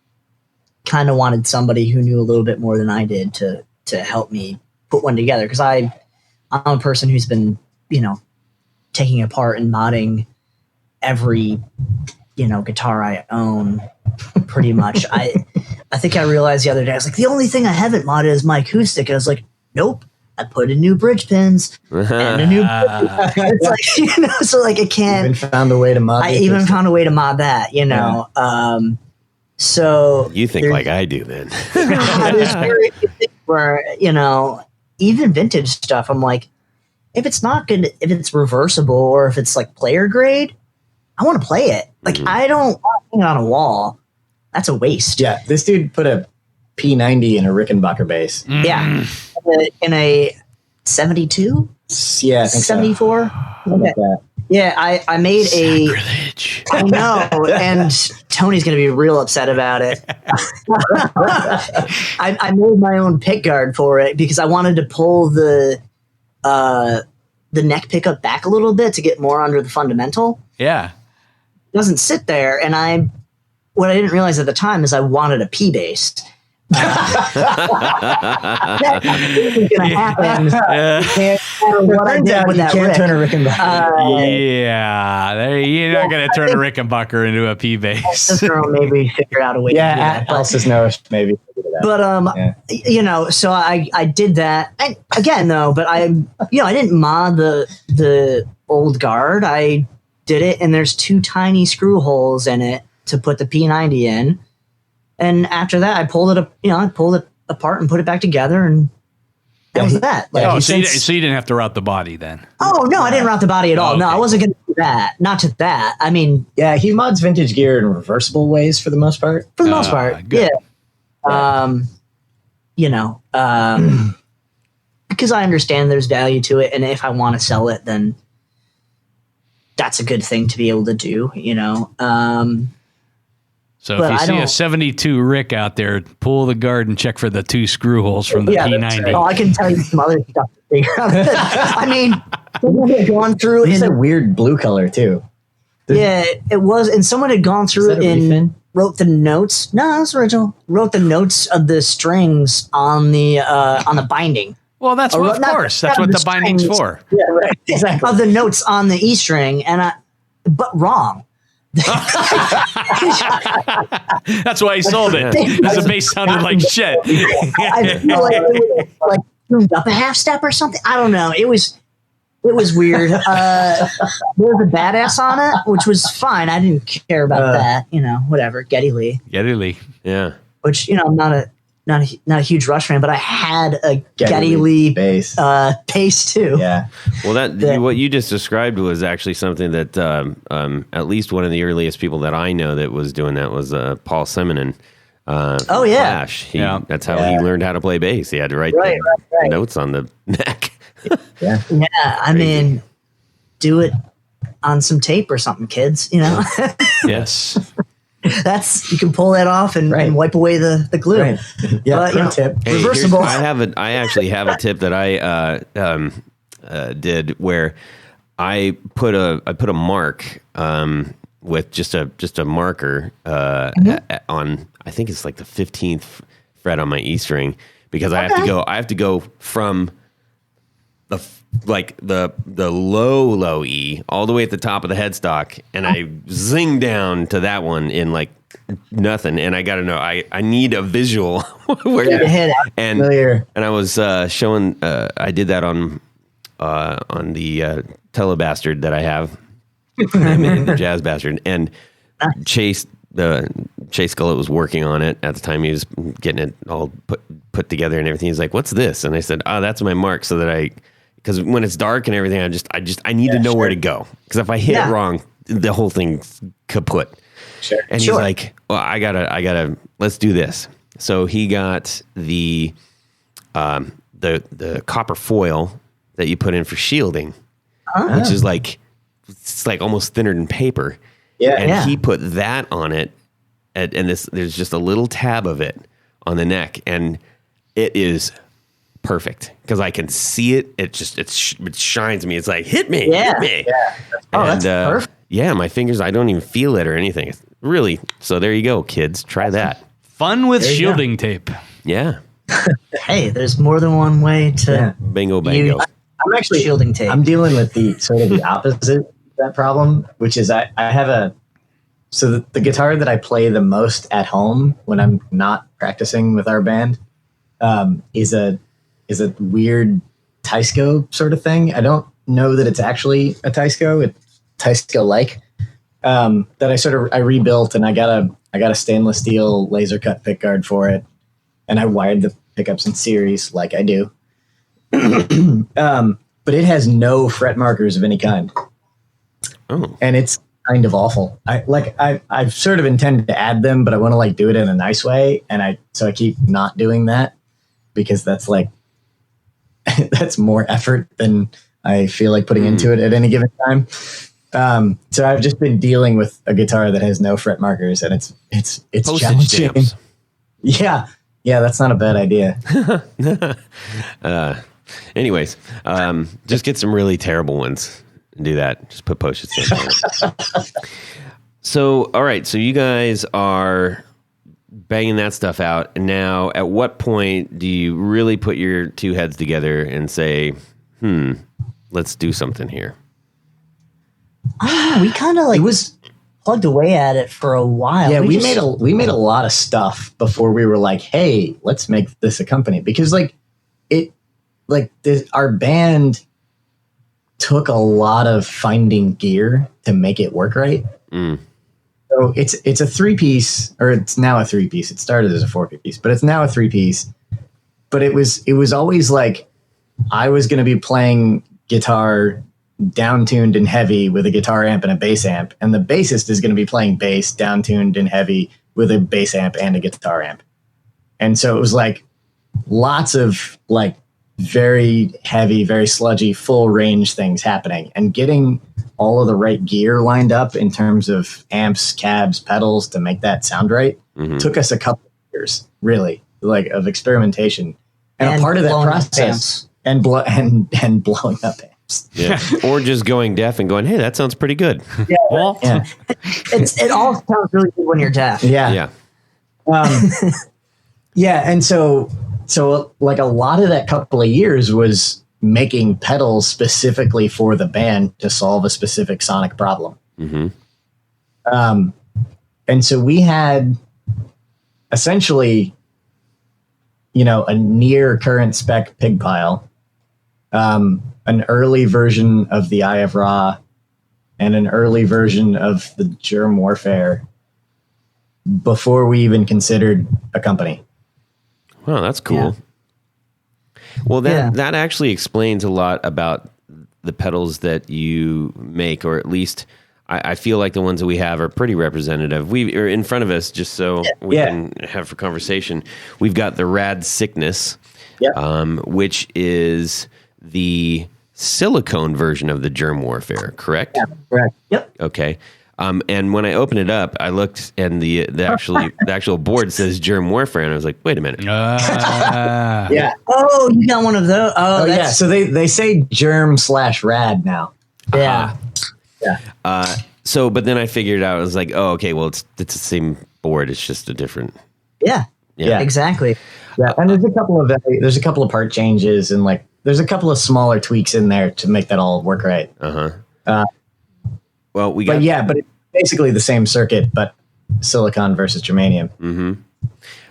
kind of wanted somebody who knew a little bit more than I did to help me put one together, because I'm a person who's been taking apart and modding every guitar I own pretty much. I think I realized the other day, I was like, the only thing I haven't modded is my acoustic, and I was like, nope, I put in new bridge pins and a new it's like, so like it can't. You even found a way to mod. I even found a way to mod that, Yeah. So you think like I do then. There's very few things where, even vintage stuff, I'm like, if it's not good, if it's reversible or if it's like player grade, I want to play it. Like, I don't want to hang it on a wall. That's a waste. Yeah, this dude put a P90 in a Rickenbacker bass. Yeah. In a 72? Yeah, I think 74? so. Like that. Yeah, I made Sacrilege. I know, and Tony's going to be real upset about it. I made my own pick guard for it because I wanted to pull the neck pickup back a little bit to get more under the fundamental. Yeah. It doesn't sit there, and what I didn't realize at the time is I wanted a P bass. That was going to happen. You can't turn a Rickenbacker. You're not going to turn a Rickenbacker into a P bass. Sister will maybe figure out a way to do that. Alice's nose maybe. But you know, so I did that. And again, though, but I didn't mod the old guard. I did it, and there's 2 tiny screw holes in it to put the P90 in. And after that, I pulled it apart and put it back together, and that was that. Like, so you didn't have to route the body then? Oh no, I didn't route the body at all. Okay. No, I wasn't going to do that. Not to that. I mean, yeah, he mods vintage gear in reversible ways for the most part. For the most part, good. Yeah. Because I understand there's value to it, and if I want to sell it, then that's a good thing to be able to do. So if you see a 72 Rick out there, pull the guard and check for the 2 screw holes from the P90. Right. Oh, I can tell you some other stuff to figure out. I mean, someone had gone through It's a weird blue color too. Yeah, it was, and someone had gone through it and wrote the notes. No, it's original. Wrote the notes of the strings on the binding. Well, that's what the binding's for. Yeah, right. Exactly. Of the notes on the E string, but wrong. That's why he sold it. Because the bass sounded like shit. I feel like it was tuned up a half step or something. I don't know. It was weird. There was a badass on it, which was fine. I didn't care about that. Whatever. Geddy Lee. Yeah. Which I'm not a huge Rush fan, but I had a Geddy Lee bass too. Yeah. Well, what you just described was actually something that at least one of the earliest people that I know that was doing that was Paul Simonon. Oh yeah. Flash. That's how he learned how to play bass. He had to write the notes on the neck. Yeah. Yeah. I mean, do it on some tape or something, kids. Yes. You can pull that off and wipe away the glue. Right. Yeah. But, tip. Hey, reversible. I actually have a tip that I did where I put a mark with just a marker on, I think it's like the 15th fret on my E string, because I have to go from the low E all the way at the top of the headstock, and I zing down to that one in like nothing, and I gotta know, I need a visual where to hit and I was showing I did that on the Telebastard that I have, the Jazz Bastard, and Chase Scullett was working on it at the time. He was getting it all put together and everything. He's like, "What's this?" And I said, "Oh, that's my mark, so that because when it's dark and everything, I need to know where to go, because if I hit it wrong, the whole thing's kaput." Sure. And he's like, "Well, I gotta, let's do this." So he got the copper foil that you put in for shielding, which is it's like almost thinner than paper. Yeah. And he put that on it, and there's just a little tab of it on the neck, and it is perfect because I can see it. It shines me. It's like, hit me, hit me. Yeah. Oh, that's perfect. Yeah, my fingers, I don't even feel it or anything. It's really, so there you go, kids. Try that. Fun with shielding tape. Yeah. Hey, there's more than one way to Bingo, bango. I'm actually shielding tape. I'm dealing with the sort of the opposite of that problem, which is I have the guitar that I play the most at home when I'm not practicing with our band is a weird Teisco sort of thing. I don't know that it's actually a Teisco. It's Teisco-like that I rebuilt, and I got a stainless steel laser cut pickguard for it, and I wired the pickups in series like I do. But it has no fret markers of any kind. Oh. And it's kind of awful. I've sort of intended to add them, but I want to do it in a nice way, and so I keep not doing that, because that's that's more effort than I feel like putting into it at any given time. So I've just been dealing with a guitar that has no fret markers, and it's Postage challenging. stamps. Yeah, that's not a bad idea. Anyways, just get some really terrible ones and do that. Just put postage stamps on it. So, all right. So you guys are banging that stuff out. And now, at what point do you really put your two heads together and say, let's do something here? We kind of like plugged away at it for a while. Yeah, we made a lot of stuff before we were like, hey, let's make this a company, because our band took a lot of finding gear to make it work right. So it's a 3-piece, or it's now a 3-piece. It started as a 4-piece, but it's now a 3-piece. But it was always like I was going to be playing guitar down-tuned and heavy with a guitar amp and a bass amp, and the bassist is going to be playing bass down-tuned and heavy with a bass amp and a guitar amp. And so it was like lots of like very heavy, very sludgy, full range things happening, and getting all of the right gear lined up in terms of amps, cabs, pedals to make that sound right took us a couple of years, really, like of experimentation. And a part of that process and blowing up amps. Yeah. Or just going deaf and going, hey, that sounds pretty good. Yeah. It all sounds really good when you're deaf. Yeah. And so like a lot of that couple of years was making pedals specifically for the band to solve a specific sonic problem. And so we had essentially, a near current spec pig pile, an early version of the Eye of Ra, and an early version of the Germ Warfare before we even considered a company. Wow, that's cool. Yeah. Well, that actually explains a lot about the pedals that you make, or at least I feel like the ones that we have are pretty representative. We are in front of us, just so we can have for conversation. We've got the Rad Sickness, which is the silicone version of the Germ Warfare, correct? Yeah, correct. Yep. Okay. And when I opened it up, I looked, and the actual board says Germ Warfare, and I was like, wait a minute. Yeah. Oh, you got one of those. Oh, yeah. So they say Germ/Rad now. Yeah. Yeah. But then I figured out, I was like, oh, okay, well, it's the same board. It's just a different. Yeah. Exactly. Yeah. And there's a couple of part changes, and like there's a couple of smaller tweaks in there to make that all work right. Well, but it's basically the same circuit, but silicon versus germanium.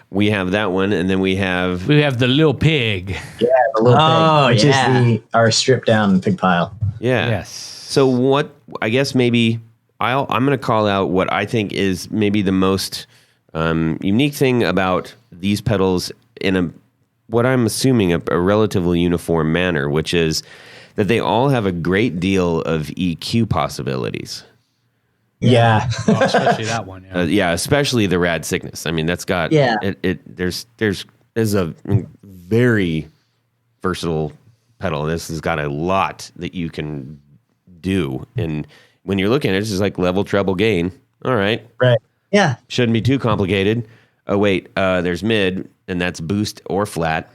We have that one, and then we have the Little Pig. Yeah, the little pig, which is our stripped down pig pile. Yeah. Yes. So what? I guess maybe I'm going to call out what I think is maybe the most unique thing about these pedals in what I'm assuming a relatively uniform manner, which is that they all have a great deal of EQ possibilities. Yeah. Especially that one. Yeah. Especially the Rad Sickness. I mean, that's got there's a very versatile pedal. This has got a lot that you can do, and when you're looking at it, it's just like level, treble, gain. All right. Yeah. Shouldn't be too complicated. Oh wait, there's mid, and that's boost or flat.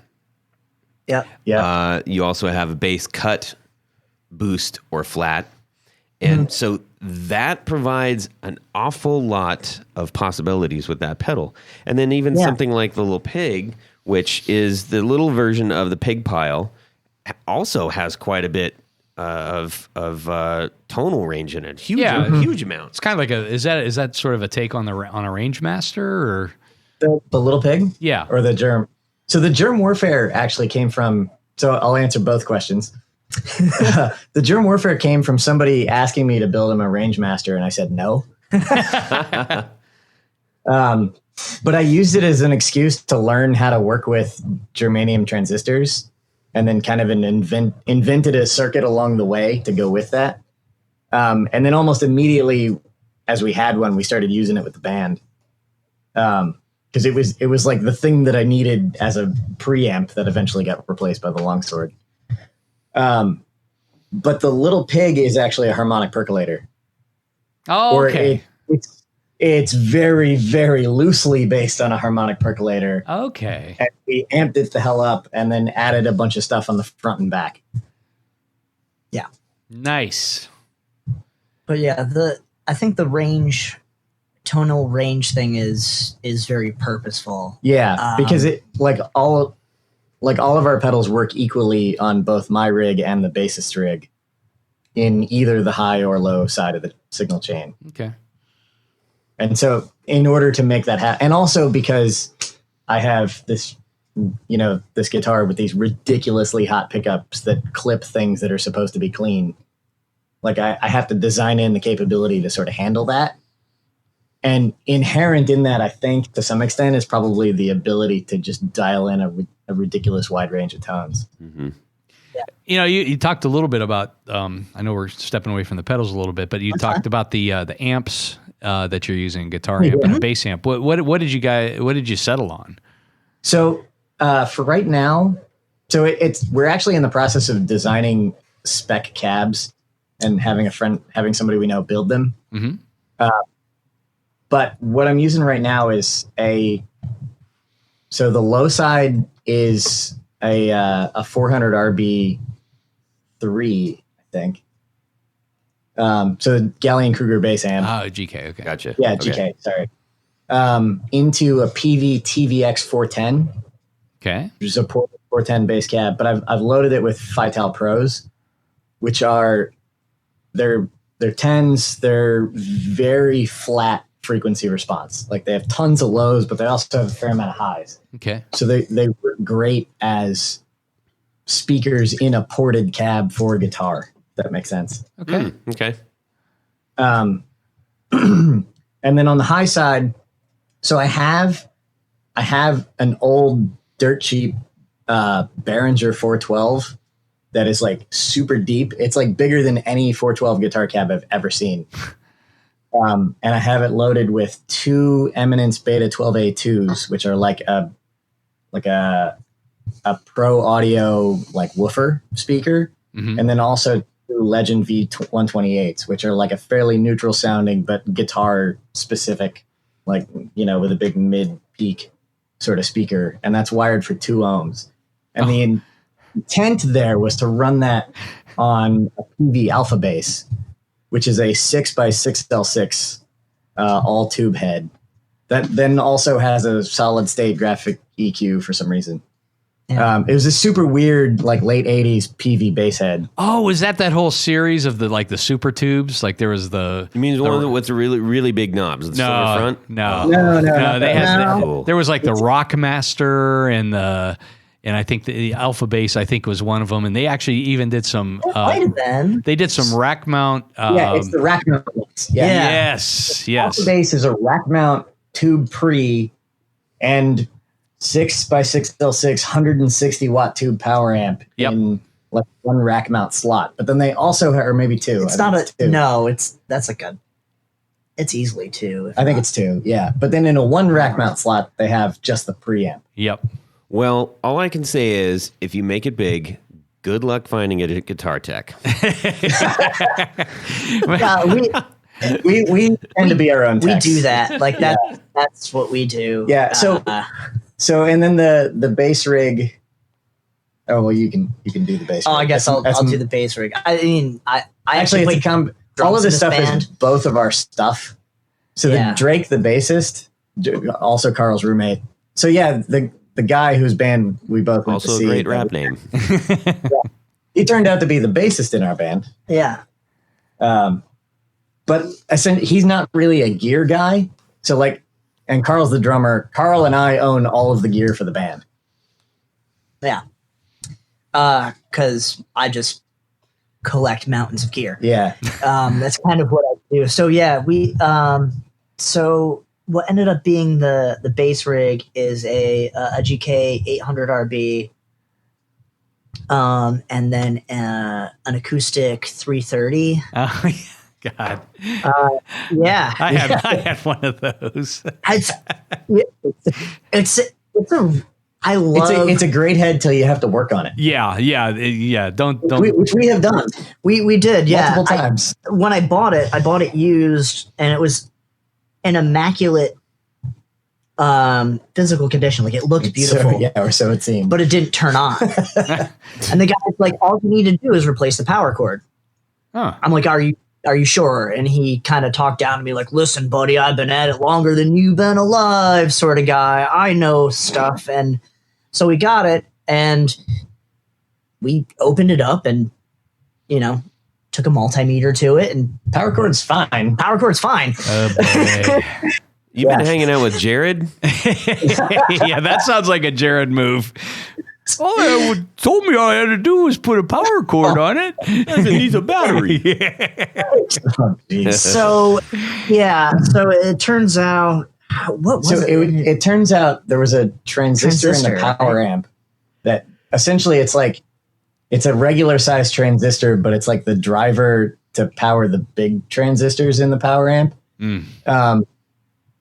Yeah. You also have a bass cut, boost, or flat. And so that provides an awful lot of possibilities with that pedal. And then even something like the Little Pig, which is the little version of the pig pile, also has quite a bit of tonal range in it. Huge amount. It's kind of like is that sort of a take on a Range Master, or the Little Pig? Yeah. Or the Germ. So the Germ Warfare actually came from, so I'll answer both questions. The Germ Warfare came from somebody asking me to build him a Range Master, and I said no. But I used it as an excuse to learn how to work with germanium transistors, and then kind of invented a circuit along the way to go with that. And then almost immediately, as we had one, we started using it with the band. Because it was like the thing that I needed as a preamp that eventually got replaced by the Longsword. But the Little Pig is actually a harmonic percolator. Oh, Or okay. it's very, very loosely based on a harmonic percolator. Okay. And we amped it the hell up and then added a bunch of stuff on the front and back. Yeah. Nice. But yeah, I think the tonal range thing is very purposeful. Yeah, because it all of our pedals work equally on both my rig and the bassist rig in either the high or low side of the signal chain. Okay. And so in order to make that happen, and also because I have this guitar with these ridiculously hot pickups that clip things that are supposed to be clean, like I have to design in the capability to sort of handle that. And inherent in that, I think, to some extent, is probably the ability to just dial in a ridiculous wide range of tones. Mm-hmm. Yeah. You know, you talked a little bit about, I know we're stepping away from the pedals a little bit, but you talked about the amps that you're using, guitar amp and a bass amp. What did you settle on? So for right now, we're actually in the process of designing spec cabs and having somebody we know build them. Mm-hmm. But what I'm using right now is so the low side is a 400 RB 3, I think. So Gallian-Kruger bass amp. Oh, GK. Okay. Gotcha. Yeah, Okay. GK, sorry. Into a Peavey TVX 410, Okay. which is a 410 bass cab, but I've loaded it with Vital Pros, which are they're 10s, they're very flat frequency response. Like they have tons of lows, but they also have a fair amount of highs. Okay. So they work great as speakers in a ported cab for guitar. If that makes sense. Okay. Okay. And then on the high side, so I have an old dirt cheap Behringer 412 that is like super deep. It's like bigger than any 412 guitar cab I've ever seen. And I have it loaded with two Eminence Beta 12A2s, which are like a pro audio like woofer speaker, and then also two Legend V128s, which are like a fairly neutral sounding but guitar specific, like with a big mid peak sort of speaker, and that's wired for 2 ohms. And the intent there was to run that on a Peavey Alpha bass, which is a 6x6L6 all tube head that then also has a solid state graphic EQ for some reason. Yeah. It was a super weird, like late 80s Peavey bass head. Oh, was that whole series of the super tubes? Like there was the. You mean one with the really, really big knobs? The silver front? No. They had there was like the Rockmaster and I think the Alpha Bass, I think, was one of them. And they actually even did some. Might have been. They did some rack mount. It's the rack mount ones. Yeah. Yes. Alpha bass is a rack mount tube pre and 6x6L6 160 watt tube power amp in like one rack mount slot. But then they also have, or maybe 2. It's not a, no, that's like it's easily 2. I think it's 2. Yeah. But then in a one rack mount slot, they have just the preamp. Yep. Well, all I can say is if you make it big, good luck finding it at Guitar Tech. We tend to be our own techs. We do that. Like that. Yeah. That's what we do. Yeah. So and then the bass rig. Oh well, you can do the bass. Oh, rig. I guess I'll do the bass rig. I mean, I actually it's all of this stuff is both of our stuff. So the Drake, the bassist, also Carl's roommate. So yeah, the guy whose band we both went also to see, a great rap name. He turned out to be the bassist in our band. Yeah. But he's not really a gear guy. So and Carl's the drummer. Carl and I own all of the gear for the band. Yeah. Because I just collect mountains of gear. Yeah. That's kind of what I do. So yeah, so what ended up being the bass rig is a GK 800 RB, and then an acoustic 330. Oh God. Yeah. I had one of those. It's I love It's a great head till you have to work on it. Yeah. Don't. Which we have done we did, yeah. multiple times. When I bought it used, and it was an immaculate physical condition. Like, it looked beautiful. Or so it seemed. But it didn't turn on. And the guy's like, all you need to do is replace the power cord. Huh. I'm like, are you sure? And he kind of talked down to me like, listen, buddy, I've been at it longer than you've been alive, sort of guy. I know stuff. And so we got it, and we opened it up and, took a multimeter to it, and Power cord's fine. Oh, boy. You've been hanging out with Jared? Yeah, that sounds like a Jared move. All they told me all I had to do was put a power cord on it. It needs a battery. Oh, geez. So it turns out, what was it? It turns out there was a transistor in the power amp that essentially it's a regular size transistor, but it's like the driver to power the big transistors in the power amp.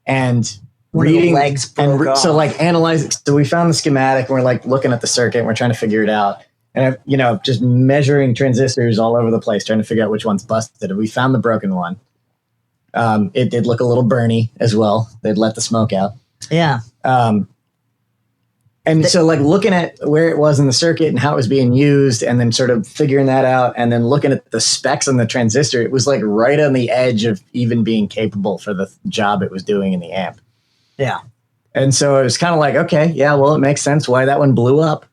And reading legs broke off. so analyzing. So we found the schematic, and we're looking at the circuit, and we're trying to figure it out. And just measuring transistors all over the place, trying to figure out which one's busted. And we found the broken one. It did look a little burny as well. They'd let the smoke out. Yeah. And so looking at where it was in the circuit and how it was being used, and then sort of figuring that out, and then looking at the specs on the transistor, it was right on the edge of even being capable for the job it was doing in the amp. Yeah. And so it was kind of okay, yeah, well, it makes sense why that one blew up.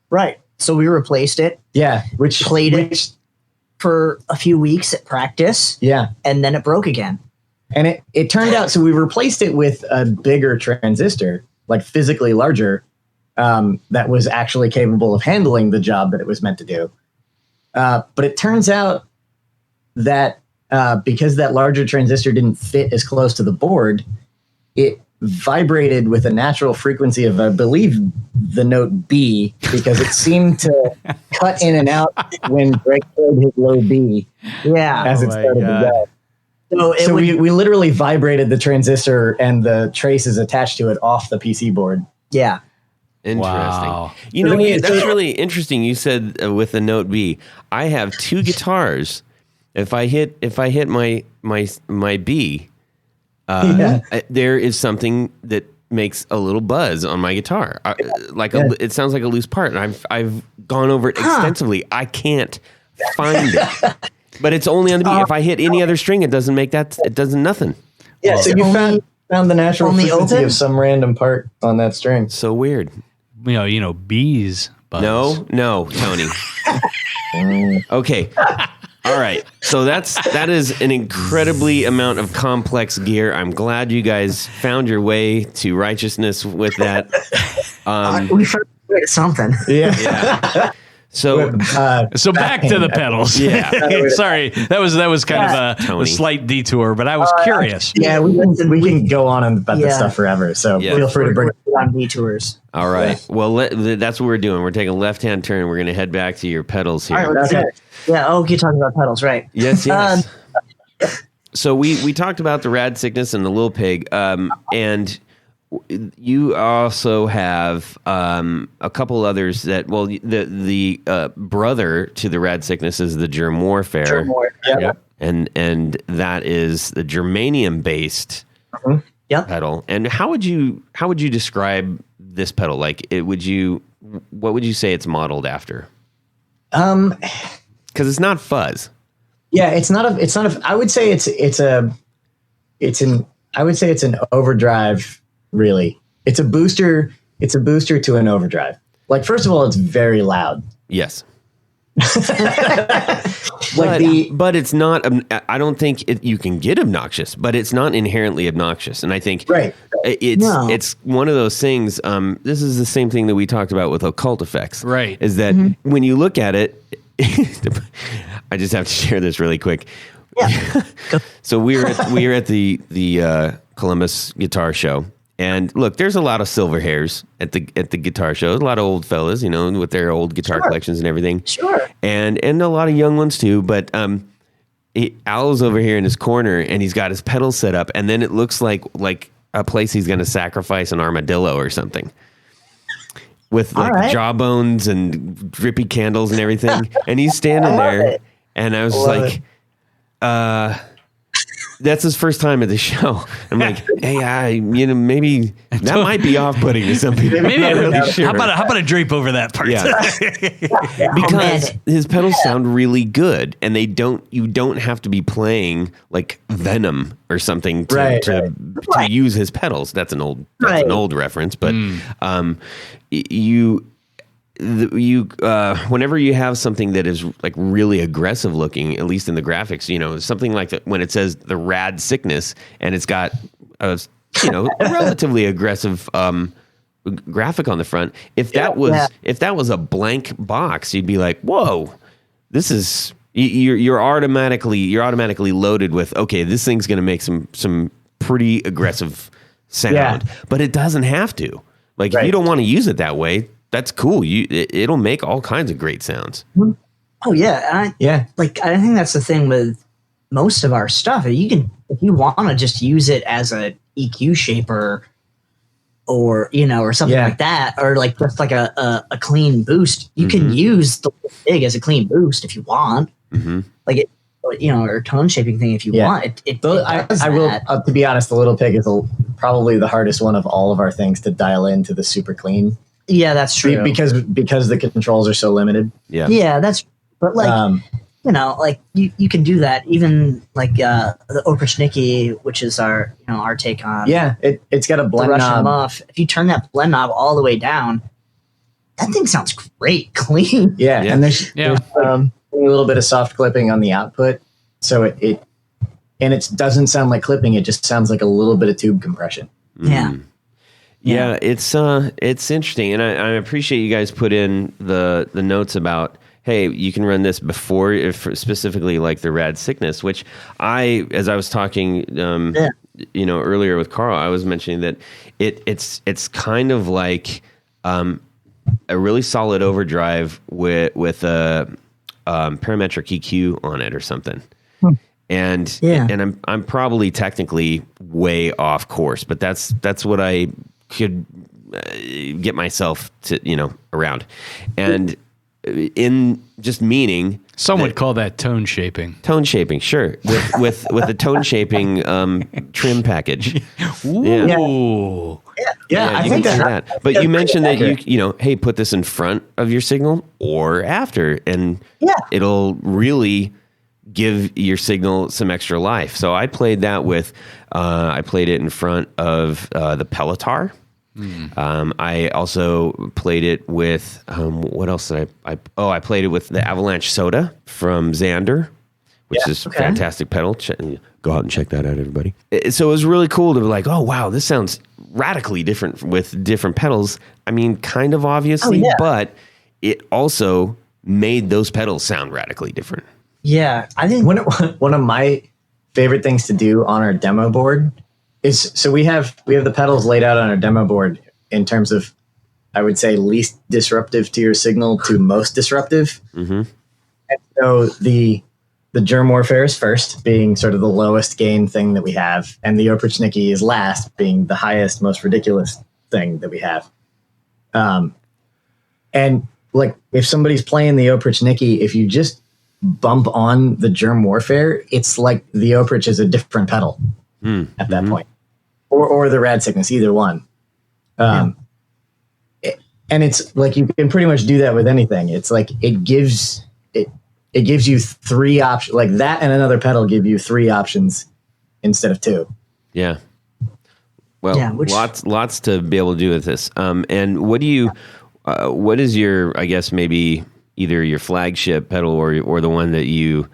Right. So we replaced it. Yeah. Played it for a few weeks at practice. Yeah. And then it broke again. And it turned out, so we replaced it with a bigger transistor, physically larger, that was actually capable of handling the job that it was meant to do. But it turns out that because that larger transistor didn't fit as close to the board, it vibrated with a natural frequency of, I believe, the note B, because it seemed to cut in and out when Drake played his low B. Yeah. As it started to go. So we literally vibrated the transistor and the traces attached to it off the PC board. Yeah. Interesting. Wow. That's really interesting. You said with the note B. I have two guitars. If I hit my B, there is something that makes a little buzz on my guitar. It sounds like a loose part, and I've gone over it extensively. I can't find it. But it's only on the B. If I hit any other string, it doesn't make that. It does nothing. Yeah, so you found the natural frequency of some random part on that string. So weird. Bees. Buzz. No, Tony. Okay. All right. So that is an incredibly amount of complex gear. I'm glad you guys found your way to righteousness with that. We found something. Yeah. So back to the pedals. Yeah. Sorry, that was kind of a slight detour, but I was curious. Yeah, we can go on about this stuff forever. So feel free to bring it on detours. All right. Yeah. Well, that's what we're doing. We're taking a left-hand turn. We're going to head back to your pedals here. All right, okay. Yeah. Oh, you're talking about pedals, right? Yes. So we talked about the Rad Sickness and the Lil Pig, and you also have a couple others that, well, the brother to the Rad Sickness is the Germ Warfare. Yep. And that is the germanium based pedal. And how would you describe this pedal? What would you say it's modeled after? Because it's not fuzz. Yeah, it's not a. I would say it's an overdrive. Really, it's a booster. It's a booster to an overdrive. First of all, it's very loud. Yes. But it's not. I don't think you can get obnoxious, but it's not inherently obnoxious. And I think it's one of those things. This is the same thing that we talked about with occult effects. Right. Is that when you look at it, I just have to share this really quick. Yeah. So we were at the Columbus Guitar Show. And look, there's a lot of silver hairs at the guitar show. A lot of old fellas, with their old guitar collections and everything. Sure. And a lot of young ones too. But Al's over here in his corner, and he's got his pedals set up, and then it looks like a place he's going to sacrifice an armadillo or something. with like right. jawbones and drippy candles and everything. And he's standing there, and I was like, that's his first time at the show. I'm like, hey, maybe that might be off-putting to some people. Maybe I'm not really sure. How about a drape over that part? Yeah. Because his pedals sound really good, and you don't have to be playing like Venom or something to use his pedals. That's an old reference, but whenever you have something that is like really aggressive looking, at least in the graphics, something like that, when it says the rad sickness and it's got a relatively aggressive graphic on the front, if that was a blank box, you'd be like, whoa, this is you're automatically loaded with, okay, this thing's going to make some pretty aggressive sound, but it doesn't have to. Like if you don't want to use it that way, that's cool. It'll make all kinds of great sounds. Oh yeah, Like I think that's the thing with most of our stuff. You can, if you want to just use it as a EQ shaper, or something like that, or like just like a clean boost. You can use the big as a clean boost if you want. Like it, or tone shaping thing if you want. I will. To be honest, the Little Pig is probably the hardest one of all of our things to dial into the super clean. Yeah, that's true. Because the controls are so limited. Yeah, that's. But like, like you can do that. Even like the Oprichniki, which is our take on. Yeah, it's got a blend Russian knob. muff. If you turn that blend knob all the way down, that thing sounds great, clean. Yeah, and there's a little bit of soft clipping on the output, so it doesn't sound like clipping. It just sounds like a little bit of tube compression. Yeah, it's interesting, and I appreciate you guys put in the notes about, hey, you can run this before, if specifically like the rad sickness, which as I was talking, earlier with Carl, I was mentioning that it's kind of like a really solid overdrive with a parametric EQ on it or something. And I'm probably technically way off course, but that's what I could get myself to around, and in just meaning some would call that tone shaping. Tone shaping, sure, with a tone shaping trim package. Ooh. Yeah, I think that. But you mentioned that hey, put this in front of your signal or after, and it'll really give your signal some extra life. So I played that with, I played it in front of the Pelotar. I also played it with, what else did I played it with the Avalanche Soda from Xander, which is a fantastic pedal. Go out and check that out, everybody. So it was really cool to be like, oh, wow, this sounds radically different with different pedals. I mean, kind of obviously, but it also made those pedals sound radically different. Yeah, I think one of my favorite things to do on our demo board is, so we have the pedals laid out on our demo board in terms of, I would say, least disruptive to your signal to most disruptive. And so the Germ Warfare is first, being sort of the lowest gain thing that we have, and the Oprichniki is last, being the highest, most ridiculous thing that we have. And like, if somebody's playing the Oprichniki, if you just bump on the Germ Warfare, it's like the Oprich is a different pedal at that point, or the Rad Sickness, either one. And it's like, you can pretty much do that with anything. It's like it gives you three options, like that and another pedal give you three options instead of two. Yeah. Well, lots to be able to do with this. And what is your, I guess, maybe either your flagship pedal or the one that you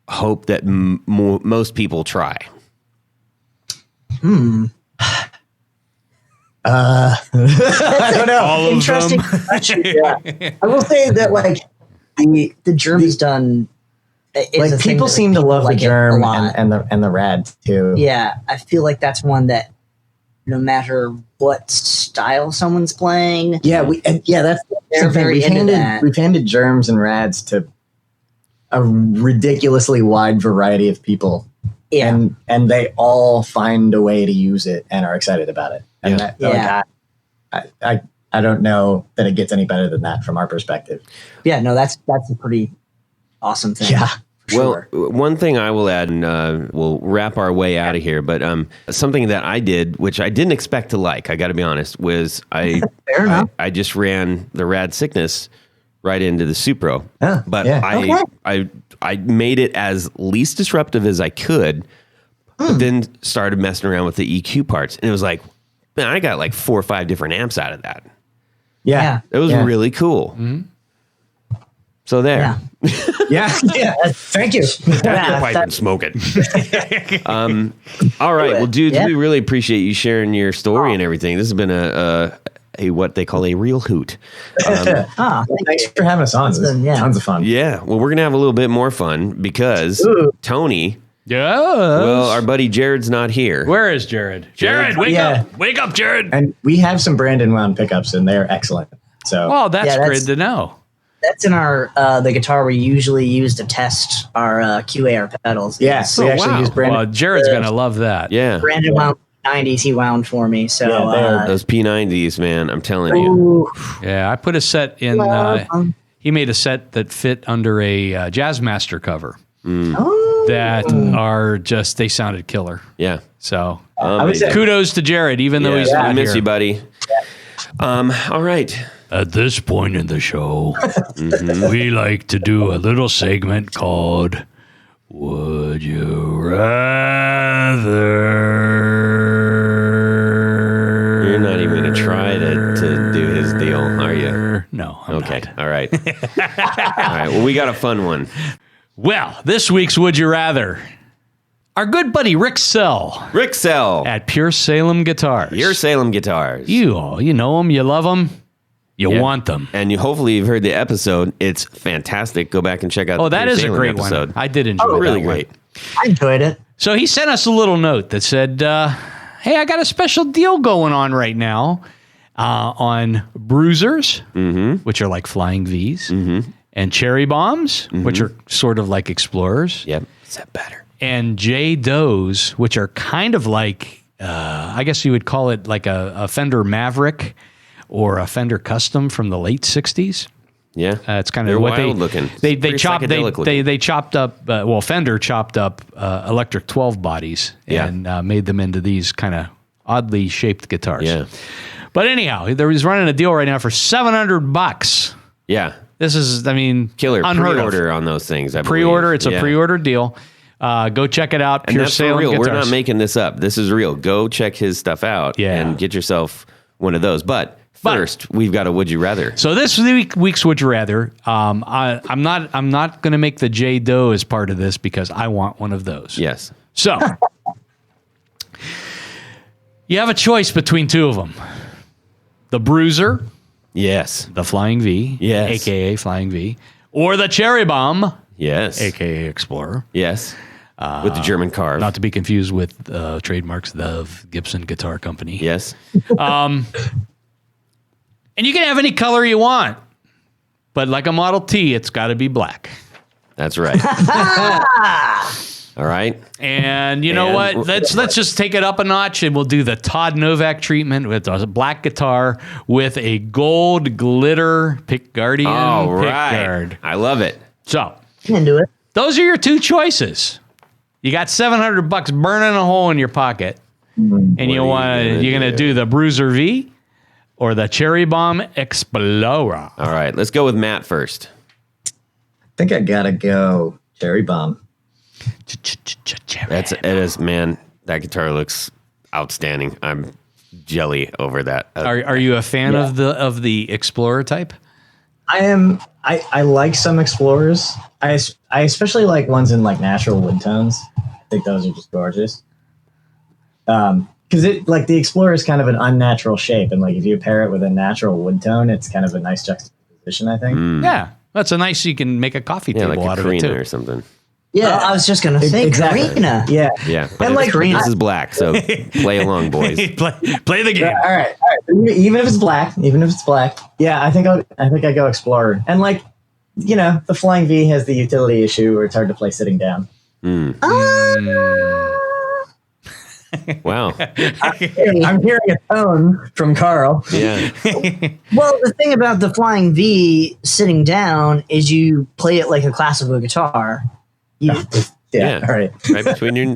hope that most people try? I don't know. All of interesting them. question. I will say that like the Germ is done. Like, people seem to love the Germ and the Rad too. Yeah, I feel like that's one that no matter what style someone's playing. That's they're very into that. We've handed Germs and Rads to a ridiculously wide variety of people. Yeah. And they all find a way to use it and are excited about it. And I don't know that it gets any better than that from our perspective. Yeah, no, that's a pretty awesome thing. Yeah. Well, one thing I will add, and we'll wrap our way out of here, but something that I did, which I didn't expect to like, I got to be honest, was I just ran the Rad Sickness right into the Supro. Oh, but yeah. I made it as least disruptive as I could, but then started messing around with the EQ parts. And it was like, man, I got like 4 or 5 different amps out of that. Yeah. It was really cool. Mm-hmm. So there. Yeah. Thank you. Your pipe and smoke it. All right. Well, dudes, we really appreciate you sharing your story and everything. This has been a what they call a real hoot. Thanks for having us on. This is tons of fun. Yeah. Well, we're going to have a little bit more fun because Tony, our buddy Jared's not here. Where is Jared? Jared, wake up. Wake up, Jared. And we have some Brandon wound pickups, and they're excellent. So, well, that's great to know. That's in our the guitar we usually use to test our QA, our pedals. Yeah, so we actually use Brandon. Well, Jared's going to love that. Yeah. Brandon wound 90s, he wound for me. So those P90s, man, I'm telling you. Yeah, I put a set in. He made a set that fit under a Jazzmaster cover. That are just, they sounded killer. Yeah. So kudos to Jared, even though he's not I miss here. you, buddy. All right. At this point in the show, we like to do a little segment called Would You Rather? You're not even going to try to do his deal, are you? No. I'm not. All right. All right. Well, we got a fun one. Well, this week's Would You Rather, our good buddy Rick Sell. Rick Sell. At Pure Salem Guitars. Pure Salem Guitars. You know them, you love them, you want them. And hopefully you've heard the episode. It's fantastic. Go back and check out the Pure that is Salem a great episode. one. I did enjoy it. Really great. I enjoyed it. So he sent us a little note that said, hey, I got a special deal going on right now on bruisers, which are like flying Vs, and cherry bombs, which are sort of like explorers. Yep. Is that better? And J Does, which are kind of like, I guess you would call it like a Fender Maverick or a Fender Custom from the late 60s. Yeah. It's kind of They're what wild looking. They chopped up Fender chopped up electric 12 bodies and made them into these kind of oddly shaped guitars. Yeah. But anyhow, there was running a deal right now for $700. Yeah. This is, I mean, killer unheard pre-order of. on those things. Pre-order. It's a pre-order deal. Go check it out. And Pure that's for Salem real. Guitars. We're not making this up. This is real. Go check his stuff out and get yourself one of those. But first, we've got a Would You Rather. So this week's Would You Rather. I'm not going to make the J Doe as part of this because I want one of those. Yes. So you have a choice between two of them: the Bruiser, yes, the Flying V, yes, aka Flying V, or the Cherry Bomb, yes, aka Explorer, yes, with the German carve, not to be confused with trademarks of Gibson Guitar Company. Yes. And you can have any color you want, but like a Model T, it's got to be black. That's right. All right. And you know what? Let's just take it up a notch, and we'll do the Todd Novak treatment with a black guitar with a gold glitter pickguardian pickguard. I love it. So you can do it. Those are your two choices. You got $700 burning a hole in your pocket, and you're gonna do the Bruiser V or the Cherry Bomb Explorer. All right, let's go with Matt first. I think I gotta go Cherry Bomb. It is, man. That guitar looks outstandanding. I'm jelly over that. Are you a fan of the Explorer type? I am. I like some Explorers. I especially like ones in like natural wood tones. I think those are just gorgeous. Because it like the Explorer is kind of an unnatural shape, and like if you pair it with a natural wood tone, it's kind of a nice juxtaposition. I think. Yeah, that's a nice. You can make a coffee table like out of it too, or something. Yeah, I was just gonna say Karina. Yeah, yeah. And like this is black, so play along, boys. play the game. Yeah, all right. Even if it's black, yeah, I think I go Explorer. And like, you know, the Flying V has the utility issue where it's hard to play sitting down. Wow. I'm hearing a tone from Carl. Yeah. Well, the thing about the Flying V sitting down is you play it like a classical guitar. Yeah. Yeah. All right.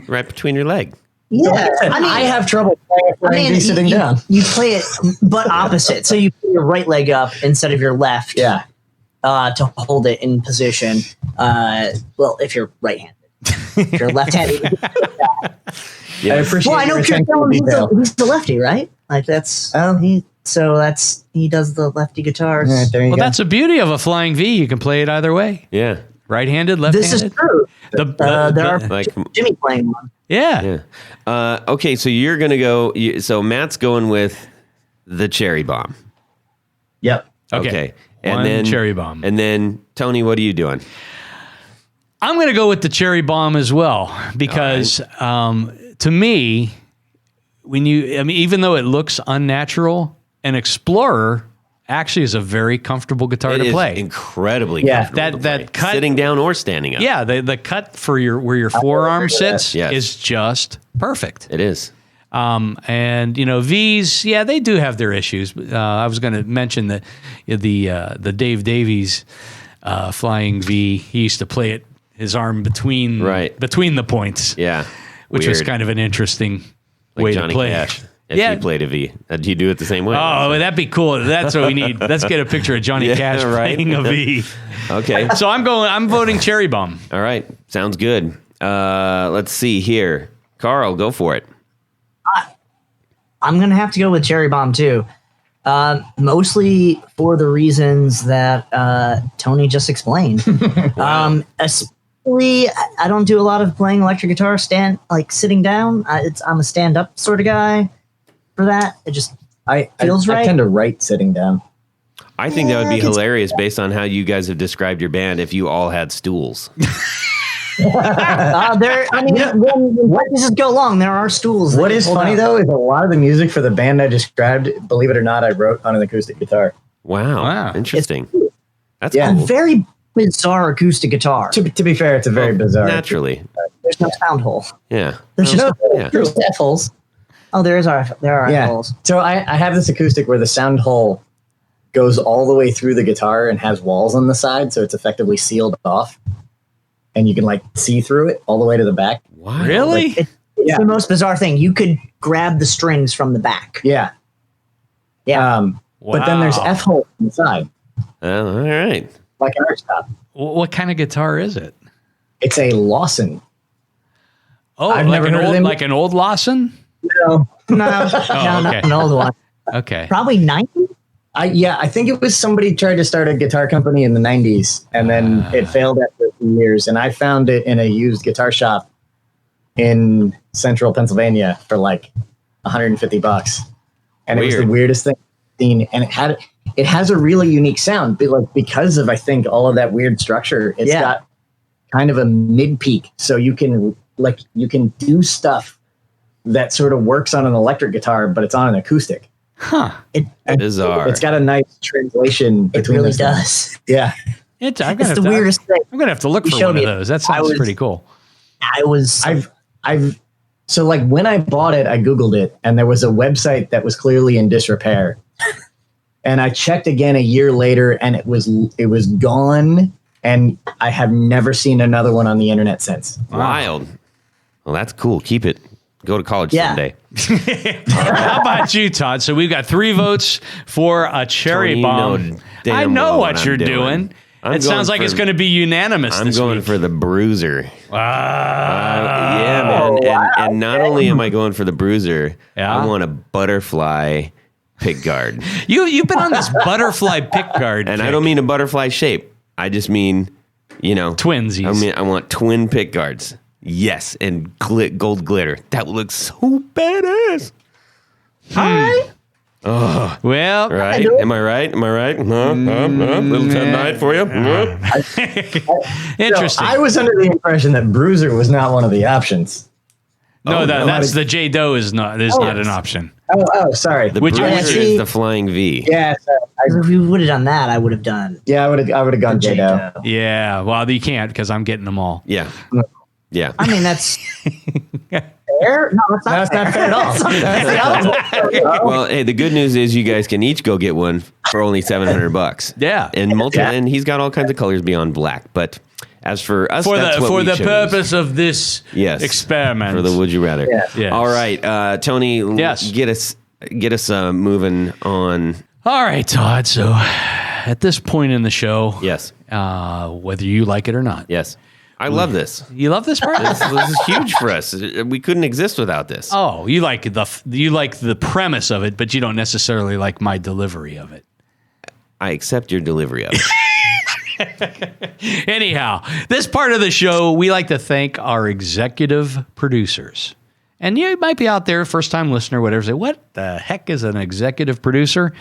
Right between your leg. Yeah, I have trouble playing a Flying V sitting down. You play it, but opposite. So you put your right leg up instead of your left. Yeah. To hold it in position. Well, if you're right-handed. If you're left-handed. I appreciate I know your Pierre attention to Dillon, detail. he's the lefty, right? Like that's he does the lefty guitars. All right, there you Well, go. that's the beauty of a Flying V. You can play it either way. Yeah. Right-handed, left-handed. This is true. There are Like, Jimmy playing one. Yeah. yeah. Okay, so you're gonna go. So Matt's going with the Cherry Bomb. Yep. Okay. And One then Cherry Bomb. And then Tony, what are you doing? I'm going to go with the Cherry Bomb as well because to me, even though it looks unnatural, an Explorer actually is a very comfortable guitar It to is play. incredibly Yeah. comfortable to That play. cut- sitting down or standing up. Yeah, the cut for where your forearm sits Yes. is just perfect. It is. And V's, yeah, they do have their issues. I was going to mention the Dave Davies Flying V. He used to play it his arm between the points. Yeah. Which Weird. was kind of an interesting Like way Johnny to play. Cash. If Yeah. he played a V, do you do it the same way? Oh, that'd be cool. That's what we need. Let's get a picture of Johnny Yeah, Cash right. playing a V. Okay. So I'm voting Cherry Bomb. All right. Sounds good. Let's see here. Carl, go for it. I'm gonna have to go with Cherry Bomb too. Mostly for the reasons that Tony just explained. Especially, I don't do a lot of playing electric guitar sitting down. I'm a stand-up sort of guy for that. It just feels right. I tend to write sitting down. I think that would be hilarious based on how you guys have described your band if you all had stools. When practices go long, there are stools. What is funny though is a lot of the music for the band I described, believe it or not, I wrote on an acoustic guitar. Wow. Interesting. That's Yeah. cool. Very bizarre acoustic guitar. To be fair, it's a very bizarre. Naturally. There's no sound hole. Yeah. There's just Yeah. There's F holes. oh, there are Yeah. holes. So I have this acoustic where the sound hole goes all the way through the guitar and has walls on the side, so it's effectively sealed off, and you can see through it all the way to the back. Wow. Really? It's Yeah. the most bizarre thing. You could grab the strings from the back. Yeah. Yeah. But then there's Wow. F holes inside, Oh, all right. like an arch top. What kind of guitar is it? It's a Lawson. Oh, I've like never an heard of old them. like an old Lawson? No. No, okay. not an old one. Okay. Probably 90. I think it was somebody tried to start a guitar company in the 90s, and then it failed after a few years. And I found it in a used guitar shop in central Pennsylvania for $150. And it was the Weird. weirdest thing I've seen. And it has a really unique sound, but because of, I think, all of that weird structure. It's got kind of a mid peak. So you can do stuff that sort of works on an electric guitar, but it's on an acoustic. Huh. Bizarre. It's got a nice translation It between really those things. does. Yeah. It's It's the weirdest thing. I'm gonna have to look You for showed one of me. those. That I sounds was- pretty cool. I was. So when I bought it, I Googled it, and there was a website that was clearly in disrepair. And I checked again a year later, and it was gone. And I have never seen another one on the internet since. Wild. Well, that's cool. Keep it. Go to college Yeah. someday. How about you, Todd? So we've got 3 votes for a Cherry Tony, Bomb. know damn I know well what what you're I'm doing. doing. I'm It sounds going like it's for- going to be unanimous I'm this going week. for the Bruiser. Yeah, man. wow. And not only am I going for the Bruiser, Yeah. I want a butterfly pick guard. You've been on this butterfly pickguard. And I don't mean a butterfly shape. I just mean, twinsies. I want twin pick guards. Yes, and gold glitter. That would look so badass. Well, Right? Am I right? Little 10-9 for you? interesting. I was under the impression that Bruiser was not one of the options. no, no, that's the J Doe is not an option. Oh, sorry. The Would you- Bruiser see- is the flying V. Yeah, If we would have done that, I would have done. I would have gone J-Do. Yeah, well, you can't because I'm getting them all. Yeah. Yeah. I mean, that's fair? No, it's not. That's not fair at all. Well, hey, the good news is you guys can each go get one for only $700. Yeah. And he's got all kinds of colors beyond black. But as for us, that's what we chose. purpose of this experiment. For the would you rather. Yeah. Yes. All right, Tony, Yes. get us moving on. All right, Todd. So at this point in the show, Yes. whether you like it or not, Yes. I love this. you love this part. This is huge for us. We couldn't exist without this. Oh, you like the premise of it, but you don't necessarily like my delivery of it. I accept your delivery of it. Anyhow, this part of the show, we like to thank our executive producers. And you might be out there, first-time listener, whatever, say, what the heck is an executive producer?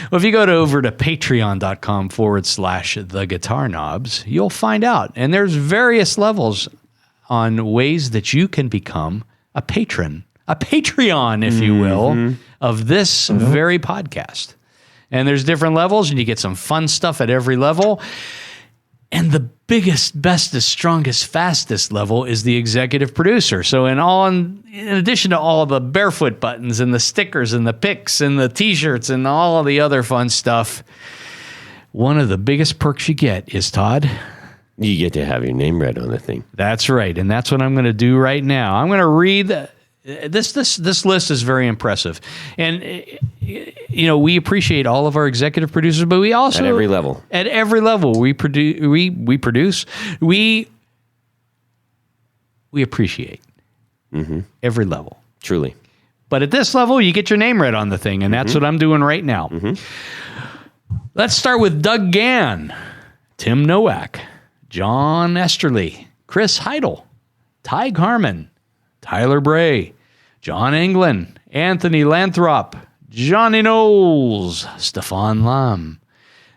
Well, if you go over to patreon.com/the Guitar Knobs, you'll find out. And there's various levels on ways that you can become a patron, a Patreon, if you will, of this very podcast. And there's different levels, and you get some fun stuff at every level. And the biggest, bestest, strongest, fastest level is the executive producer. So in addition to all the barefoot buttons and the stickers and the picks and the T-shirts and all of the other fun stuff, one of the biggest perks you get is, Todd, You get to have your name read on the thing. that's right, and that's what I'm going to do right now. I'm going to read. This list is very impressive, and we appreciate all of our executive producers, but we also At every level. we appreciate every level. Truly. But at this level, you get your name read on the thing, and that's what I'm doing right now. Let's start with Doug Gann, Tim Novak, John Esterly, Chris Heidel, Ty Harmon, Tyler Bray, John England, Anthony Lathrop, Johnny Knowles, Stefan Lam,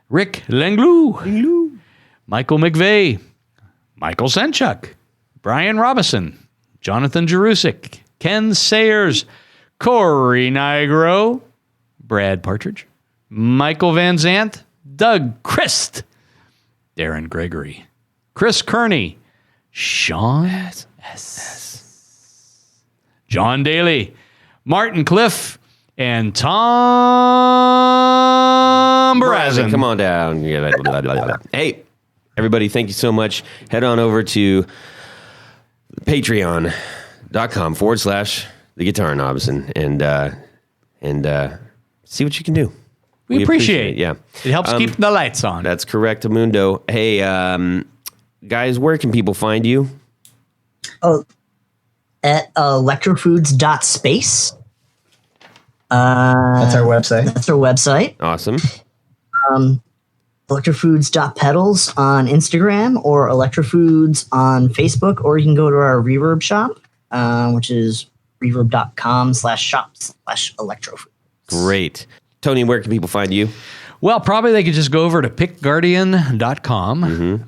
Rick Lenglou, Michael McVeigh, Michael Senchuk, Brian Robinson, Jonathan Jerusik, Ken Sayers, Corey Nigro, Brad Partridge, Michael Van Zant, Doug Christ, Darren Gregory, Chris Kearney, Sean S. John Daly, Martin Cliff, and Tom Barazin. Come on down. Hey, everybody, thank you so much. Head on over to patreon.com/the Guitar Knobs and see what you can do. We appreciate it. Yeah. It helps keep the lights on. That's correct, Amundo. Hey, guys, where can people find you? Oh, at electrofoods.space. That's our website. That's our website. Awesome. Electrofoods.pedals on Instagram or Electrofoods on Facebook, or you can go to our reverb shop, which is reverb.com/shop/electrofoods. Great. Tony, where can people find you? Well, probably they could just go over to pickguardian.com.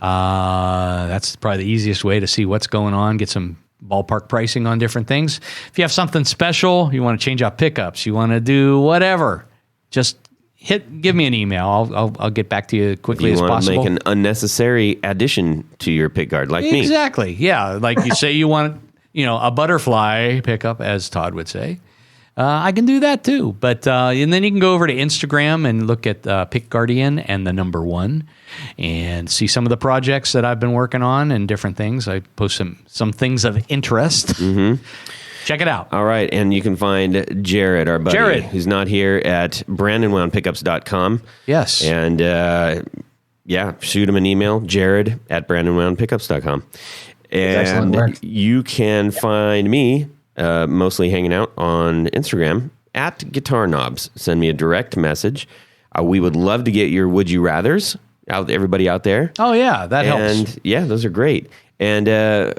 That's probably the easiest way to see what's going on, get some ballpark pricing on different things. If you have something special, you want to change out pickups, you want to do whatever, just give me an email. I'll get back to you quickly as possible. You want to make an unnecessary addition to your pickguard like me. Exactly. Yeah. Like you say you want, a butterfly pickup, as Todd would say. I can do that too. But and then you can go over to Instagram and look at Pick Guardian and the number 1 and see some of the projects that I've been working on and different things. I post some things of interest. Check it out. All right. And you can find Jared, our buddy, who's not here, at brandonwoundpickups.com. Yes. And shoot him an email, jared@brandonwoundpickups.com. Excellent work. And you can find me mostly hanging out on Instagram at Guitar Knobs. Send me a direct message. We would love to get your would you rathers out, everybody out there. Oh yeah, that helps. And yeah, those are great. And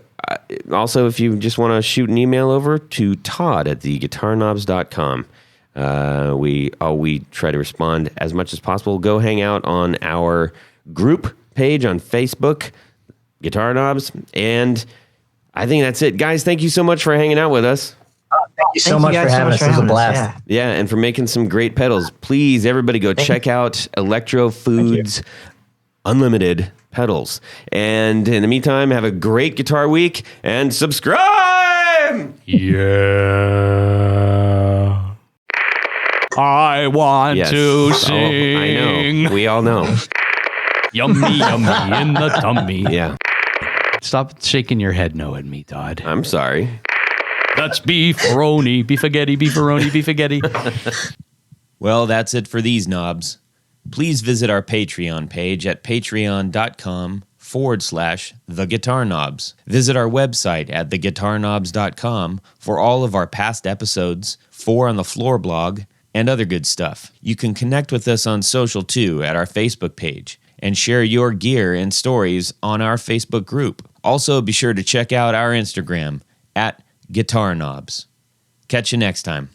also, if you just want to shoot an email over to Todd at theguitarknobs.com. We try to respond as much as possible. Go hang out on our group page on Facebook, Guitar Knobs, and I think that's it. Guys, thank you so much for hanging out with us. Thank you so much for having us. This was a blast. Yeah, and for making some great pedals. Please, everybody, go check out Electrofoods Unlimited pedals. And in the meantime, have a great guitar week and subscribe! time! Yeah. I want Yes. to Oh, sing. I know. We all know. Yummy, yummy in the tummy. Yeah. Stop shaking your head no at me, Todd. I'm sorry. That's beefaroni, beefaghetti, beefaroni, beefaghetti. Well, that's it for these knobs. Please visit our Patreon page at patreon.com/theguitarknobs. Visit our website at theguitarknobs.com for all of our past episodes, 4 on the Floor blog, and other good stuff. You can connect with us on social too at our Facebook page and share your gear and stories on our Facebook group. Also, be sure to check out our Instagram at Guitar Knobs. Catch you next time.